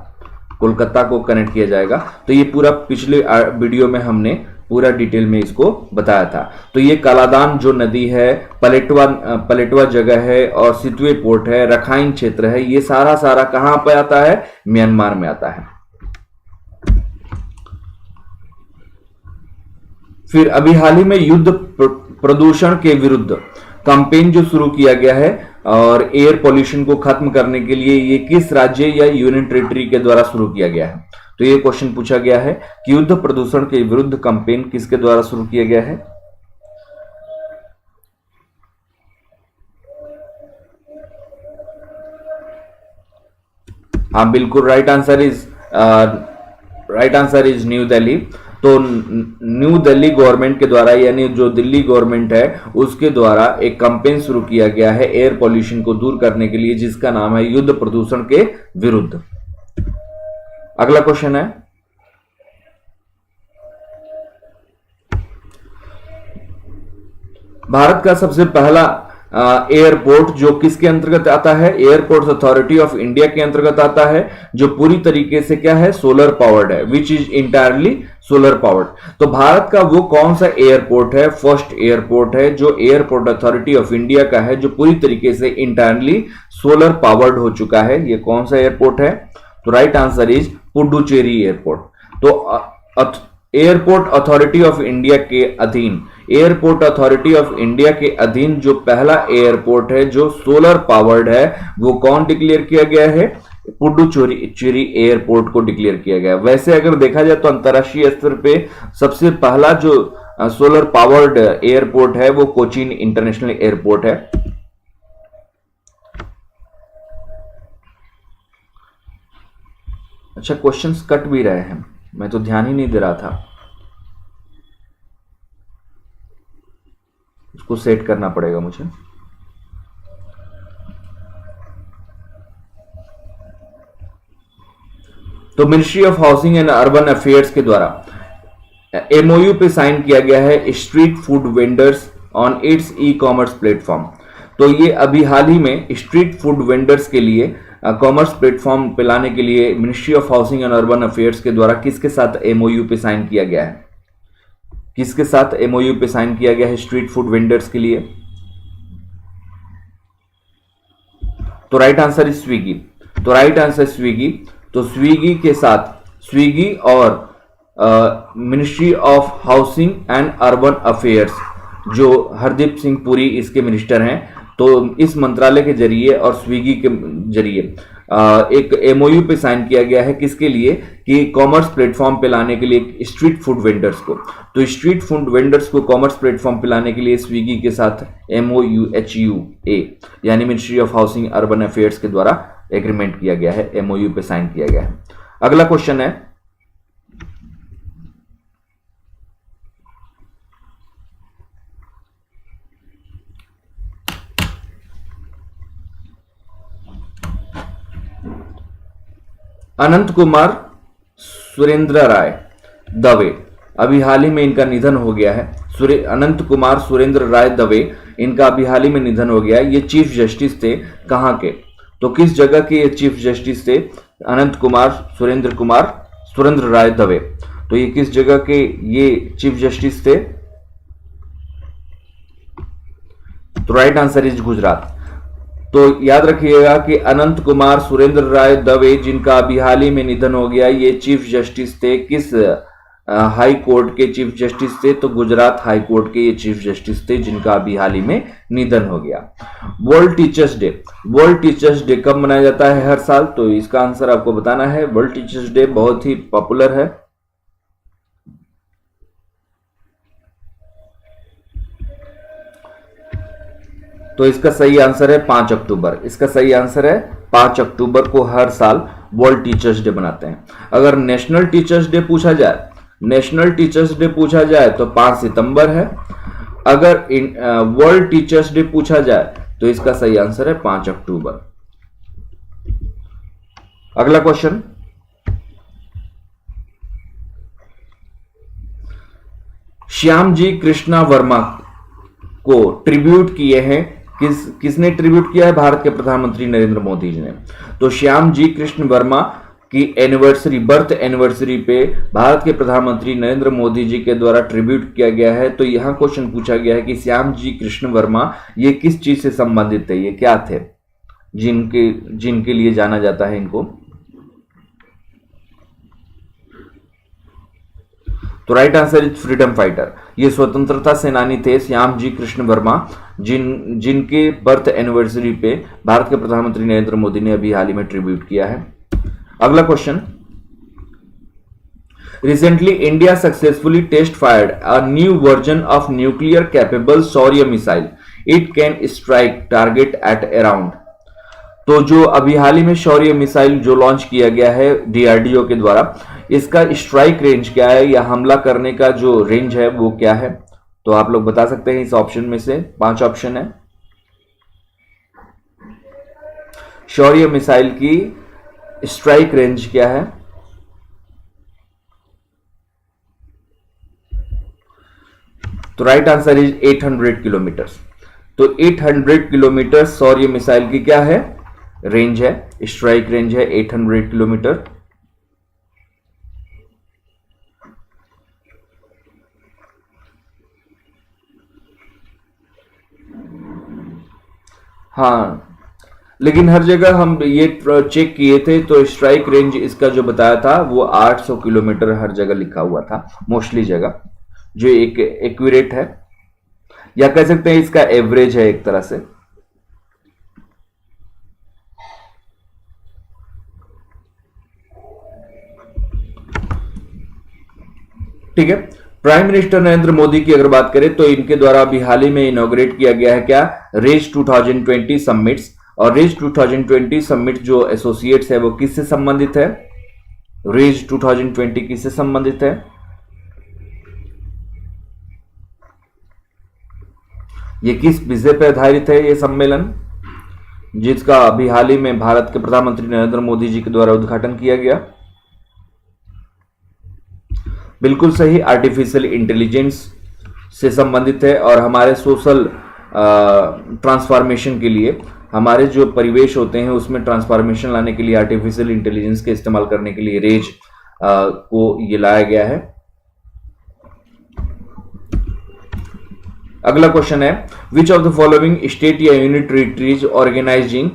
कोलकाता को कनेक्ट किया जाएगा। तो ये पूरा पिछले वीडियो में हमने पूरा डिटेल में इसको बताया था। तो ये कालादान जो नदी है, पलेटवा जगह है और सितवे पोर्ट है, रखाइन क्षेत्र है, ये सारा कहां पे आता है? म्यांमार में आता है। फिर अभी हाल ही में युद्ध प्रदूषण के विरुद्ध कैंपेन जो शुरू किया गया है और एयर पोल्यूशन को खत्म करने के लिए, ये किस राज्य या यूनियन टेरिटरी के द्वारा शुरू किया गया है? तो ये क्वेश्चन पूछा गया है कि युद्ध प्रदूषण के विरुद्ध कैंपेन किसके द्वारा शुरू किया गया है? हाँ बिल्कुल, right answer is new Delhi. तो न्यू दिल्ली गवर्नमेंट के द्वारा, यानी जो दिल्ली गवर्नमेंट है उसके द्वारा एक कैंपेन शुरू किया गया है एयर पोल्यूशन को दूर करने के लिए, जिसका नाम है युद्ध प्रदूषण के विरुद्ध। अगला क्वेश्चन है, भारत का सबसे पहला एयरपोर्ट जो किसके अंतर्गत आता है? एयरपोर्ट्स अथॉरिटी ऑफ इंडिया के अंतर्गत आता है, जो पूरी तरीके से क्या है? सोलर पावर्ड है, which is entirely solar powered. तो भारत का वो कौन सा एयरपोर्ट है, फर्स्ट एयरपोर्ट है जो एयरपोर्ट अथॉरिटी ऑफ इंडिया का है, जो पूरी तरीके से इंटायरली सोलर पावर्ड हो चुका है? ये कौन सा एयरपोर्ट है? तो right answer is Puducherry airport. तो एयरपोर्ट अथॉरिटी ऑफ इंडिया के अधीन, एयरपोर्ट अथॉरिटी ऑफ इंडिया के अधीन जो पहला एयरपोर्ट है जो सोलर पावर्ड है, वो कौन डिक्लेयर किया गया है? पुडुचेरी एयरपोर्ट को डिक्लेयर किया गया। वैसे अगर देखा जाए तो अंतरराष्ट्रीय स्तर पे सबसे पहला जो सोलर पावर्ड एयरपोर्ट है वो कोचीन इंटरनेशनल एयरपोर्ट है। अच्छा, क्वेश्चंस कट भी रहे हैं, मैं तो ध्यान ही नहीं दे रहा था, उसको सेट करना पड़ेगा मुझे। तो ministry of housing and urban affairs के द्वारा एमओयू पे साइन किया गया है street food vendors on it's e commerce platform. तो ये अभी हाल ही में स्ट्रीट फूड वेंडर्स के लिए कॉमर्स प्लेटफॉर्म पे लाने के लिए ministry of housing and urban affairs के द्वारा किसके साथ एमओयू पे साइन किया गया है? किसके साथ एमओयू पे साइन किया गया है स्ट्रीट फूड वेंडर्स के लिए? तो राइट आंसर इज स्विगी। तो राइट आंसर स्विगी। तो स्विगी के साथ, स्विगी और ministry of housing and urban affairs, जो हरदीप सिंह पुरी इसके मिनिस्टर हैं, तो इस मंत्रालय के जरिए और स्विगी के जरिए एक एमओयू पे साइन किया गया है किसके लिए? कि कॉमर्स प्लेटफॉर्म पे लाने के लिए स्ट्रीट फूड वेंडर्स को। तो स्ट्रीट फूड वेंडर्स को कॉमर्स प्लेटफॉर्म पे लाने के लिए स्विगी के साथ MOUHUA यानी ministry of housing urban affairs के द्वारा एग्रीमेंट किया गया है, एमओयू पे साइन किया गया है। अगला क्वेश्चन है, अनंत कुमार सुरेंद्र राय दवे, अभी हाल ही में इनका निधन हो गया है। अनंत कुमार सुरेंद्र राय दवे, इनका अभी हाल ही में निधन हो गया है। ये चीफ जस्टिस थे कहां के? तो किस जगह के ये चीफ जस्टिस थे? अनंत कुमार सुरेंद्र राय दवे। तो ये किस जगह के ये चीफ जस्टिस थे? तो राइट आंसर इज गुजरात। तो याद रखिएगा कि अनंत कुमार सुरेंद्र राय दवे, जिनका अभी हाल ही में निधन हो गया, ये चीफ जस्टिस थे किस हाई कोर्ट के चीफ जस्टिस थे? तो गुजरात हाई कोर्ट के ये चीफ जस्टिस थे जिनका अभी हाल ही में निधन हो गया। World teachers day, world teachers day कब मनाया जाता है हर साल? तो इसका आंसर आपको बताना है। वर्ल्ड टीचर्स डे बहुत ही पॉपुलर है, तो इसका सही आंसर है 5 अक्टूबर। इसका सही आंसर है 5 अक्टूबर को हर साल वर्ल्ड टीचर्स डे बनाते हैं। अगर नेशनल टीचर्स डे पूछा जाए, नेशनल टीचर्स डे पूछा जाए तो 5 सितंबर है। अगर वर्ल्ड टीचर्स डे पूछा जाए तो इसका सही आंसर है 5 अक्टूबर। अगला क्वेश्चन, श्यामजी कृष्णा वर्मा को ट्रिब्यूट किए हैं, किसने ट्रिब्यूट किया है? भारत के प्रधानमंत्री नरेंद्र मोदी जी ने। तो श्यामजी कृष्ण वर्मा की एनिवर्सरी, बर्थ एनिवर्सरी पे भारत के प्रधानमंत्री नरेंद्र मोदी जी के द्वारा ट्रिब्यूट किया गया है। तो यहां क्वेश्चन पूछा गया है कि श्यामजी कृष्ण वर्मा ये किस चीज से संबंधित थे, ये क्या थे जिनके लिए जाना जाता है इनको? तो right answer is freedom fighter. ये स्वतंत्रता सेनानी थे श्यामजी कृष्ण वर्मा, जिनके बर्थ एनिवर्सरी पे भारत के प्रधानमंत्री नरेंद्र मोदी ने अभी हाल ही में ट्रिब्यूट किया है। अगला question, recently India successfully test fired a new version of nuclear capable Shaurya missile, it can strike target at around. तो जो अभी हाल ही में शौर्य मिसाइल जो लॉन्च किया गया है डीआरडीओ के द्वारा, इसका स्ट्राइक रेंज क्या है या हमला करने का जो रेंज है वो क्या है? तो आप लोग बता सकते हैं इस ऑप्शन में से, 5 ऑप्शन है। शौर्य मिसाइल की स्ट्राइक रेंज क्या है? तो राइट आंसर इज 800 किलोमीटर। तो 800 किलोमीटर शौर्य मिसाइल की क्या है? रेंज है, स्ट्राइक रेंज है 800 किलोमीटर। हाँ, लेकिन हर जगह हम ये चेक किए थे तो स्ट्राइक रेंज इसका जो बताया था वो 800 किलोमीटर हर जगह लिखा हुआ था, मोस्टली जगह, जो एक एक्यूरेट है या कह सकते हैं इसका एवरेज है एक तरह से। ठीक है, प्राइम मिनिस्टर नरेंद्र मोदी की अगर बात करें तो इनके द्वारा अभी हाल ही में इनॉग्रेट किया गया है क्या? Raise 2020 summits. और रेज 2020 समिट जो एसोसिएट्स है वो किससे संबंधित है? रेज 2020 किससे संबंधित है? ये किस विषय पर आधारित है ये सम्मेलन, जिसका अभी हाल ही में भारत के प्रधानमंत्री नरेंद्र मोदी जी के द्वारा उद्घाटन किया गया? बिल्कुल सही, आर्टिफिशियल इंटेलिजेंस से संबंधित है। और हमारे सोशल ट्रांसफॉर्मेशन के लिए, हमारे जो परिवेश होते हैं उसमें ट्रांसफॉर्मेशन लाने के लिए आर्टिफिशियल इंटेलिजेंस के इस्तेमाल करने के लिए रेज को ये लाया गया है। अगला क्वेश्चन है, which of the following state या unit is organizing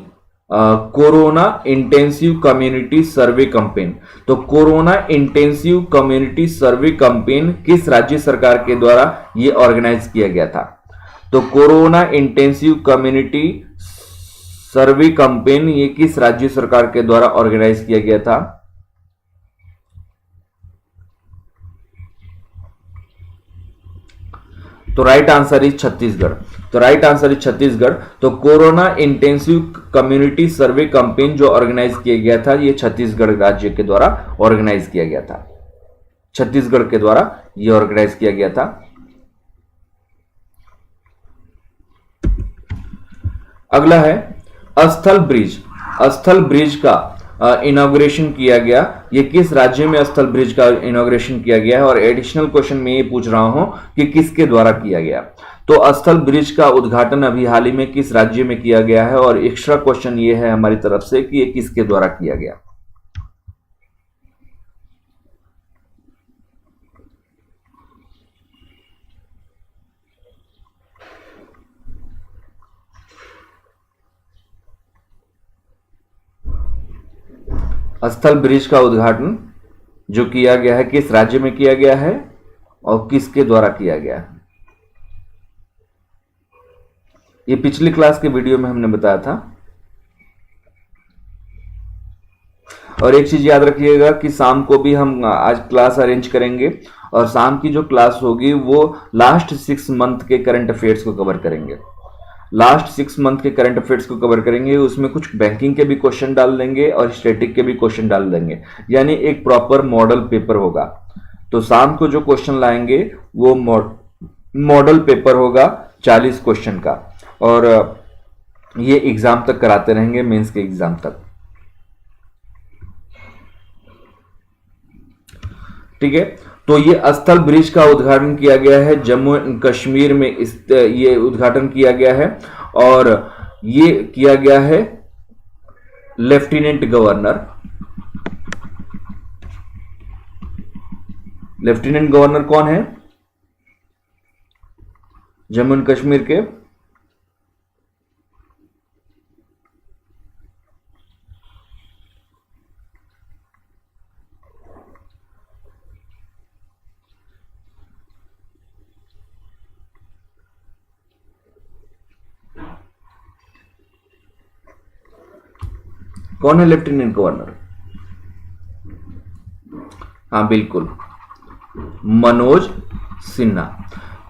corona intensive community survey campaign. तो corona intensive community survey campaign किस राज्य सरकार के द्वारा ये ऑर्गेनाइज किया गया था? तो corona intensive community survey campaign ये किस राज्य सरकार के द्वारा ऑर्गेनाइज किया गया था? तो राइट आंसर इज छत्तीसगढ़। तो राइट आंसर इज छत्तीसगढ़। तो corona intensive community survey campaign जो ऑर्गेनाइज किया गया था ये छत्तीसगढ़ राज्य के द्वारा ऑर्गेनाइज किया गया था, छत्तीसगढ़ के द्वारा ये ऑर्गेनाइज किया गया था। अगला है अस्थल ब्रिज। अस्थल ब्रिज का इनॉग्रेशन किया गया, ये किस राज्य में अस्थल ब्रिज का इनॉग्रेशन किया गया है? और एडिशनल क्वेश्चन में ये पूछ रहा हूं कि किसके द्वारा किया गया। तो अस्थल ब्रिज का उद्घाटन अभी हाल ही में किस राज्य में किया गया है? और एक्स्ट्रा क्वेश्चन ये है हमारी तरफ से कि ये किसके द्वारा किया गया। अस्थल ब्रिज का उद्घाटन जो किया गया है किस राज्य में किया गया है और किसके द्वारा किया गया है? ये पिछली क्लास के वीडियो में हमने बताया था। और एक चीज याद रखिएगा कि शाम को भी हम आज क्लास अरेंज करेंगे और शाम की जो क्लास होगी वो लास्ट 6 मंथ के करंट अफेयर्स को कवर करेंगे। लास्ट 6 मंथ के करंट अफेयर्स को कवर करेंगे, उसमें कुछ बैंकिंग के भी क्वेश्चन डाल देंगे और स्टैटिक के भी क्वेश्चन डाल देंगे, यानी एक प्रॉपर मॉडल पेपर होगा। तो शाम को जो क्वेश्चन लाएंगे वो मॉडल पेपर होगा 40 क्वेश्चन का, और ये एग्जाम तक कराते रहेंगे, मेंस के एग्जाम तक। ठीक है, तो ये अस्थल ब्रिज का उद्घाटन किया गया है जम्मू एंड कश्मीर में, ये उद्घाटन किया गया है, और ये किया गया है लेफ्टिनेंट गवर्नर। लेफ्टिनेंट गवर्नर कौन है जम्मू एंड कश्मीर के? कौन है लेफ्टिनेंट गवर्नर? हाँ बिल्कुल, मनोज सिन्हा।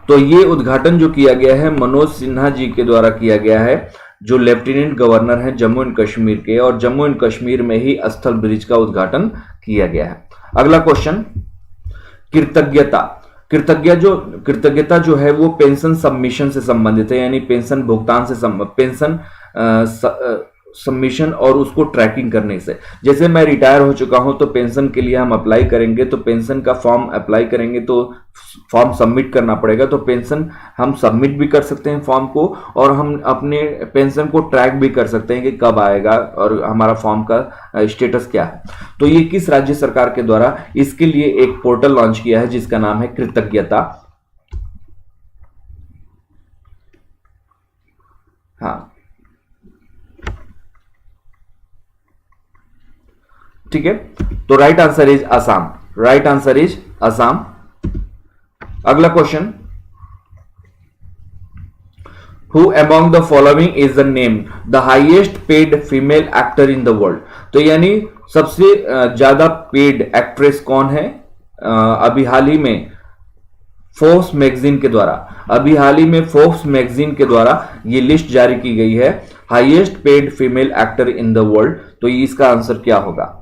तो ये उद्घाटन जो किया गया है मनोज सिन्हा जी के द्वारा किया गया है, जो लेफ्टिनेंट गवर्नर हैं जम्मू एंड कश्मीर के, और जम्मू एंड कश्मीर में ही अस्थल ब्रिज का उद्घाटन किया गया है। अगला क्वेश्चन, कृतज्ञता। कृतज्ञता जो है वो पेंशन सबमिशन से संबंधित है, यानी पेंशन भुगतान से पेंशन सबमिशन और उसको ट्रैकिंग करने से। जैसे मैं रिटायर हो चुका हूं तो पेंशन के लिए हम अप्लाई करेंगे, तो पेंशन का फॉर्म अप्लाई करेंगे तो फॉर्म सबमिट करना पड़ेगा, तो पेंशन हम सबमिट भी कर सकते हैं फॉर्म को, और हम अपने पेंशन को ट्रैक भी कर सकते हैं कि कब आएगा और हमारा फॉर्म का स्टेटस क्या है। तो ये किस राज्य सरकार के द्वारा इसके लिए एक पोर्टल लॉन्च किया है जिसका नाम है कृतज्ञता। हाँ ठीक है, तो right answer is Assam. Right answer is Assam. अगला question, who among the following is the name the highest paid female actor in the world. तो यानी सबसे ज्यादा पेड एक्ट्रेस कौन है? अभी हाल ही में फोर्ब्स मैगजीन के द्वारा ये लिस्ट जारी की गई है, highest paid female actor in the world. तो इसका आंसर क्या होगा?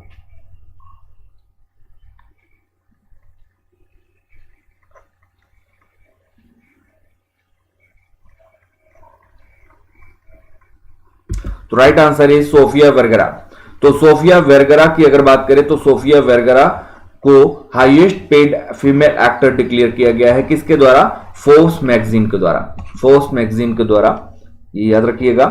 तो राइट आंसर है सोफिया वर्गरा। तो सोफिया वर्गरा की अगर बात करें तो सोफिया वर्गरा को highest paid female actor declare किया गया है, किसके द्वारा? फोर्ब्स मैगजीन के द्वारा। फोर्ब्स मैगजीन के द्वारा, ये याद रखिएगा।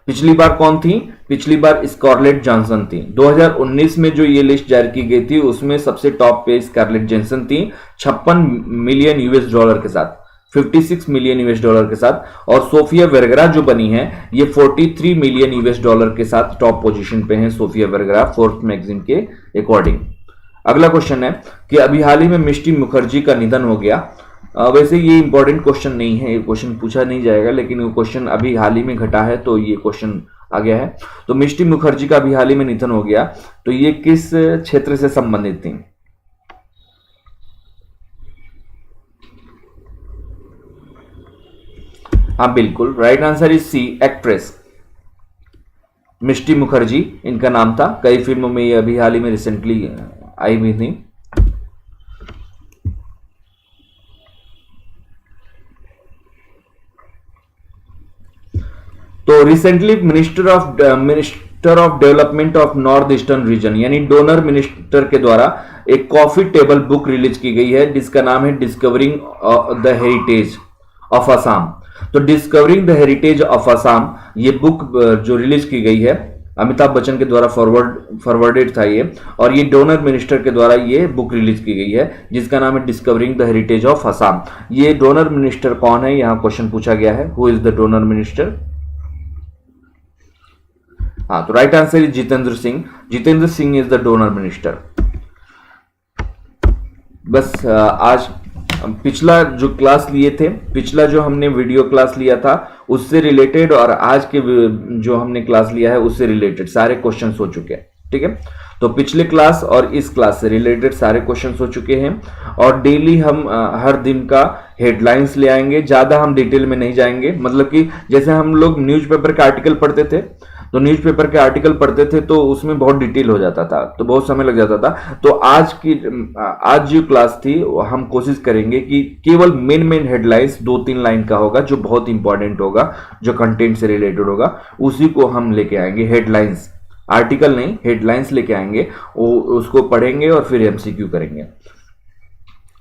पिछली बार कौन थी? पिछली बार स्कारलेट जॉनसन थी। 2019 में जो ये लिस्ट जारी की गई थी उसमें सबसे टॉप पे स्कारलेट जॉनसन थी, 56 मिलियन यूएस डॉलर के साथ, 56 मिलियन यूएस डॉलर के साथ। और सोफिया वर्गरा जो बनी है ये 43 मिलियन यूएस डॉलर के साथ टॉप पोजीशन पे है सोफिया वर्गरा फोर्ब्स मैगजीन के अकॉर्डिंग। अगला क्वेश्चन है कि अभी हाल ही में मिष्टी मुखर्जी का निधन हो गया। वैसे ये इंपॉर्टेंट क्वेश्चन नहीं है, ये क्वेश्चन पूछा नहीं जाएगा, लेकिन वो क्वेश्चन अभी हाल ही में घटा है तो ये क्वेश्चन आ गया है। तो मिष्टी मुखर्जी का अभी हाल ही में निधन हो गया, तो ये किस क्षेत्र से संबंधित थी? हाँ बिल्कुल, right answer is C, actress. Mishti Mukherjee इनका नाम था, कई फिल्मों में ये अभी हाल ही में रिसेंटली आई हुई थी। तो recently minister of development of north eastern region यानी डोनर मिनिस्टर के द्वारा एक कॉफी टेबल बुक रिलीज की गई है जिसका नाम है discovering the heritage of Assam. तो discovering the heritage of Assam ये बुक जो रिलीज की गई है, अमिताभ बच्चन के द्वारा फॉरवर्डेड था ये, और ये डोनर मिनिस्टर के द्वारा ये बुक रिलीज की गई है जिसका नाम है discovering the heritage of Assam. ये डोनर मिनिस्टर कौन है, यहां क्वेश्चन पूछा गया है, who is the donor minister? हाँ, तो right answer is Jitendra Singh. Jitendra Singh is the donor minister. बस आज पिछला जो क्लास लिए थे, पिछला जो हमने वीडियो क्लास लिया था उससे रिलेटेड और आज के जो हमने क्लास लिया है उससे रिलेटेड सारे क्वेश्चंस हो चुके हैं। ठीक है, तो पिछले क्लास और इस क्लास से रिलेटेड सारे क्वेश्चंस हो चुके हैं और डेली हम हर दिन का हेडलाइंस ले आएंगे। ज्यादा हम डिटेल में नहीं जाएंगे, मतलब कि जैसे हम लोग न्यूज़पेपर के आर्टिकल पढ़ते थे तो न्यूज़पेपर के आर्टिकल पढ़ते थे तो उसमें बहुत डिटेल हो जाता था, तो बहुत समय लग जाता था। तो आज जो क्लास थी हम कोशिश करेंगे कि केवल मेन हेडलाइंस 2-3 लाइन का होगा जो बहुत इंपॉर्टेंट होगा, जो कंटेंट से रिलेटेड होगा, उसी को हम लेके आएंगे। हेडलाइंस, आर्टिकल नहीं, हेडलाइंस लेके आएंगे, उसको पढ़ेंगे और फिर एमसीक्यू करेंगे।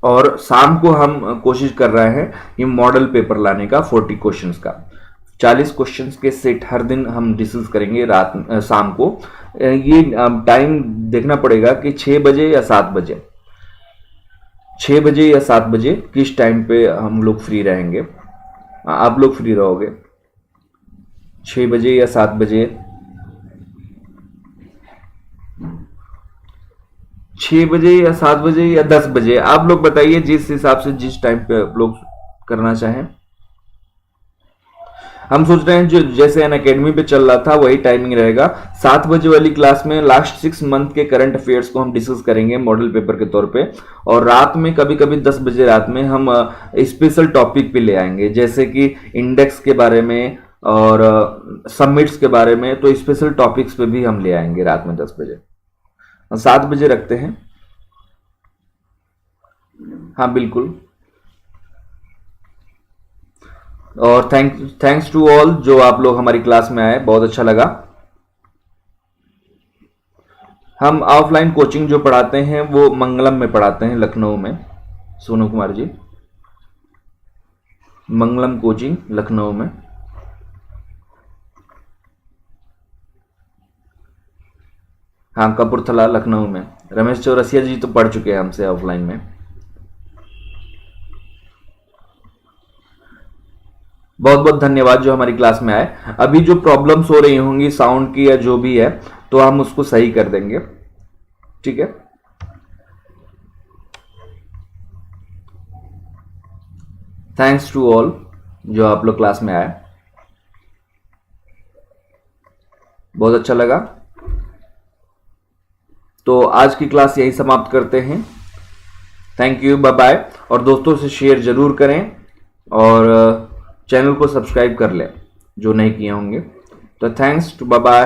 और शाम को हम कोशिश कर रहे हैं ये मॉडल पेपर लाने का 40 क्वेश्चंस का, 40 क्वेश्चंस के सेट हर दिन हम डिस्कस करेंगे शाम को। ये टाइम देखना पड़ेगा कि 6 बजे या 7 बजे, 6 बजे या 7 बजे किस टाइम पे हम लोग फ्री रहेंगे। आप लोग फ्री रहोगे 6 बजे या 7 बजे, 6 बजे या 7 बजे या 10 बजे, आप लोग बताइए जिस हिसाब से, जिस टाइम पे आप लोग करना चाहें। हम सोच रहे हैं जो जैसे अन अकेडमी पे चल रहा था वही टाइमिंग रहेगा। 7 बजे वाली क्लास में लास्ट 6 मंथ के करंट अफेयर्स को हम डिस्कस करेंगे मॉडल पेपर के तौर पे, और रात में कभी कभी 10 बजे रात में हम स्पेशल टॉपिक पे ले आएंगे, जैसे कि इंडेक्स के बारे में और समिट्स के बारे में। तो स्पेशल टॉपिक्स पे भी हम ले आएंगे रात में 10 बजे। 7 बजे रखते हैं, हाँ बिल्कुल। और थैंक्स टू ऑल जो आप लोग हमारी क्लास में आए, बहुत अच्छा लगा। हम ऑफलाइन कोचिंग जो पढ़ाते हैं वो मंगलम में पढ़ाते हैं, लखनऊ में। सोनू कुमार जी, मंगलम कोचिंग लखनऊ में। हाँ, कपूरथला लखनऊ में। रमेश चौरसिया जी तो पढ़ चुके हैं हमसे ऑफलाइन में। बहुत बहुत धन्यवाद जो हमारी क्लास में आए। अभी जो प्रॉब्लम्स हो रही होंगी साउंड की या जो भी है, तो हम उसको सही कर देंगे, ठीक है। थैंक्स टू ऑल जो आप लोग क्लास में आए, बहुत अच्छा लगा। तो आज की क्लास यही समाप्त करते हैं। Thank you, bye bye. और दोस्तों से शेयर जरूर करें और चैनल को सब्सक्राइब कर लें जो नहीं किए होंगे। तो थैंक्स टू, बाय बाय।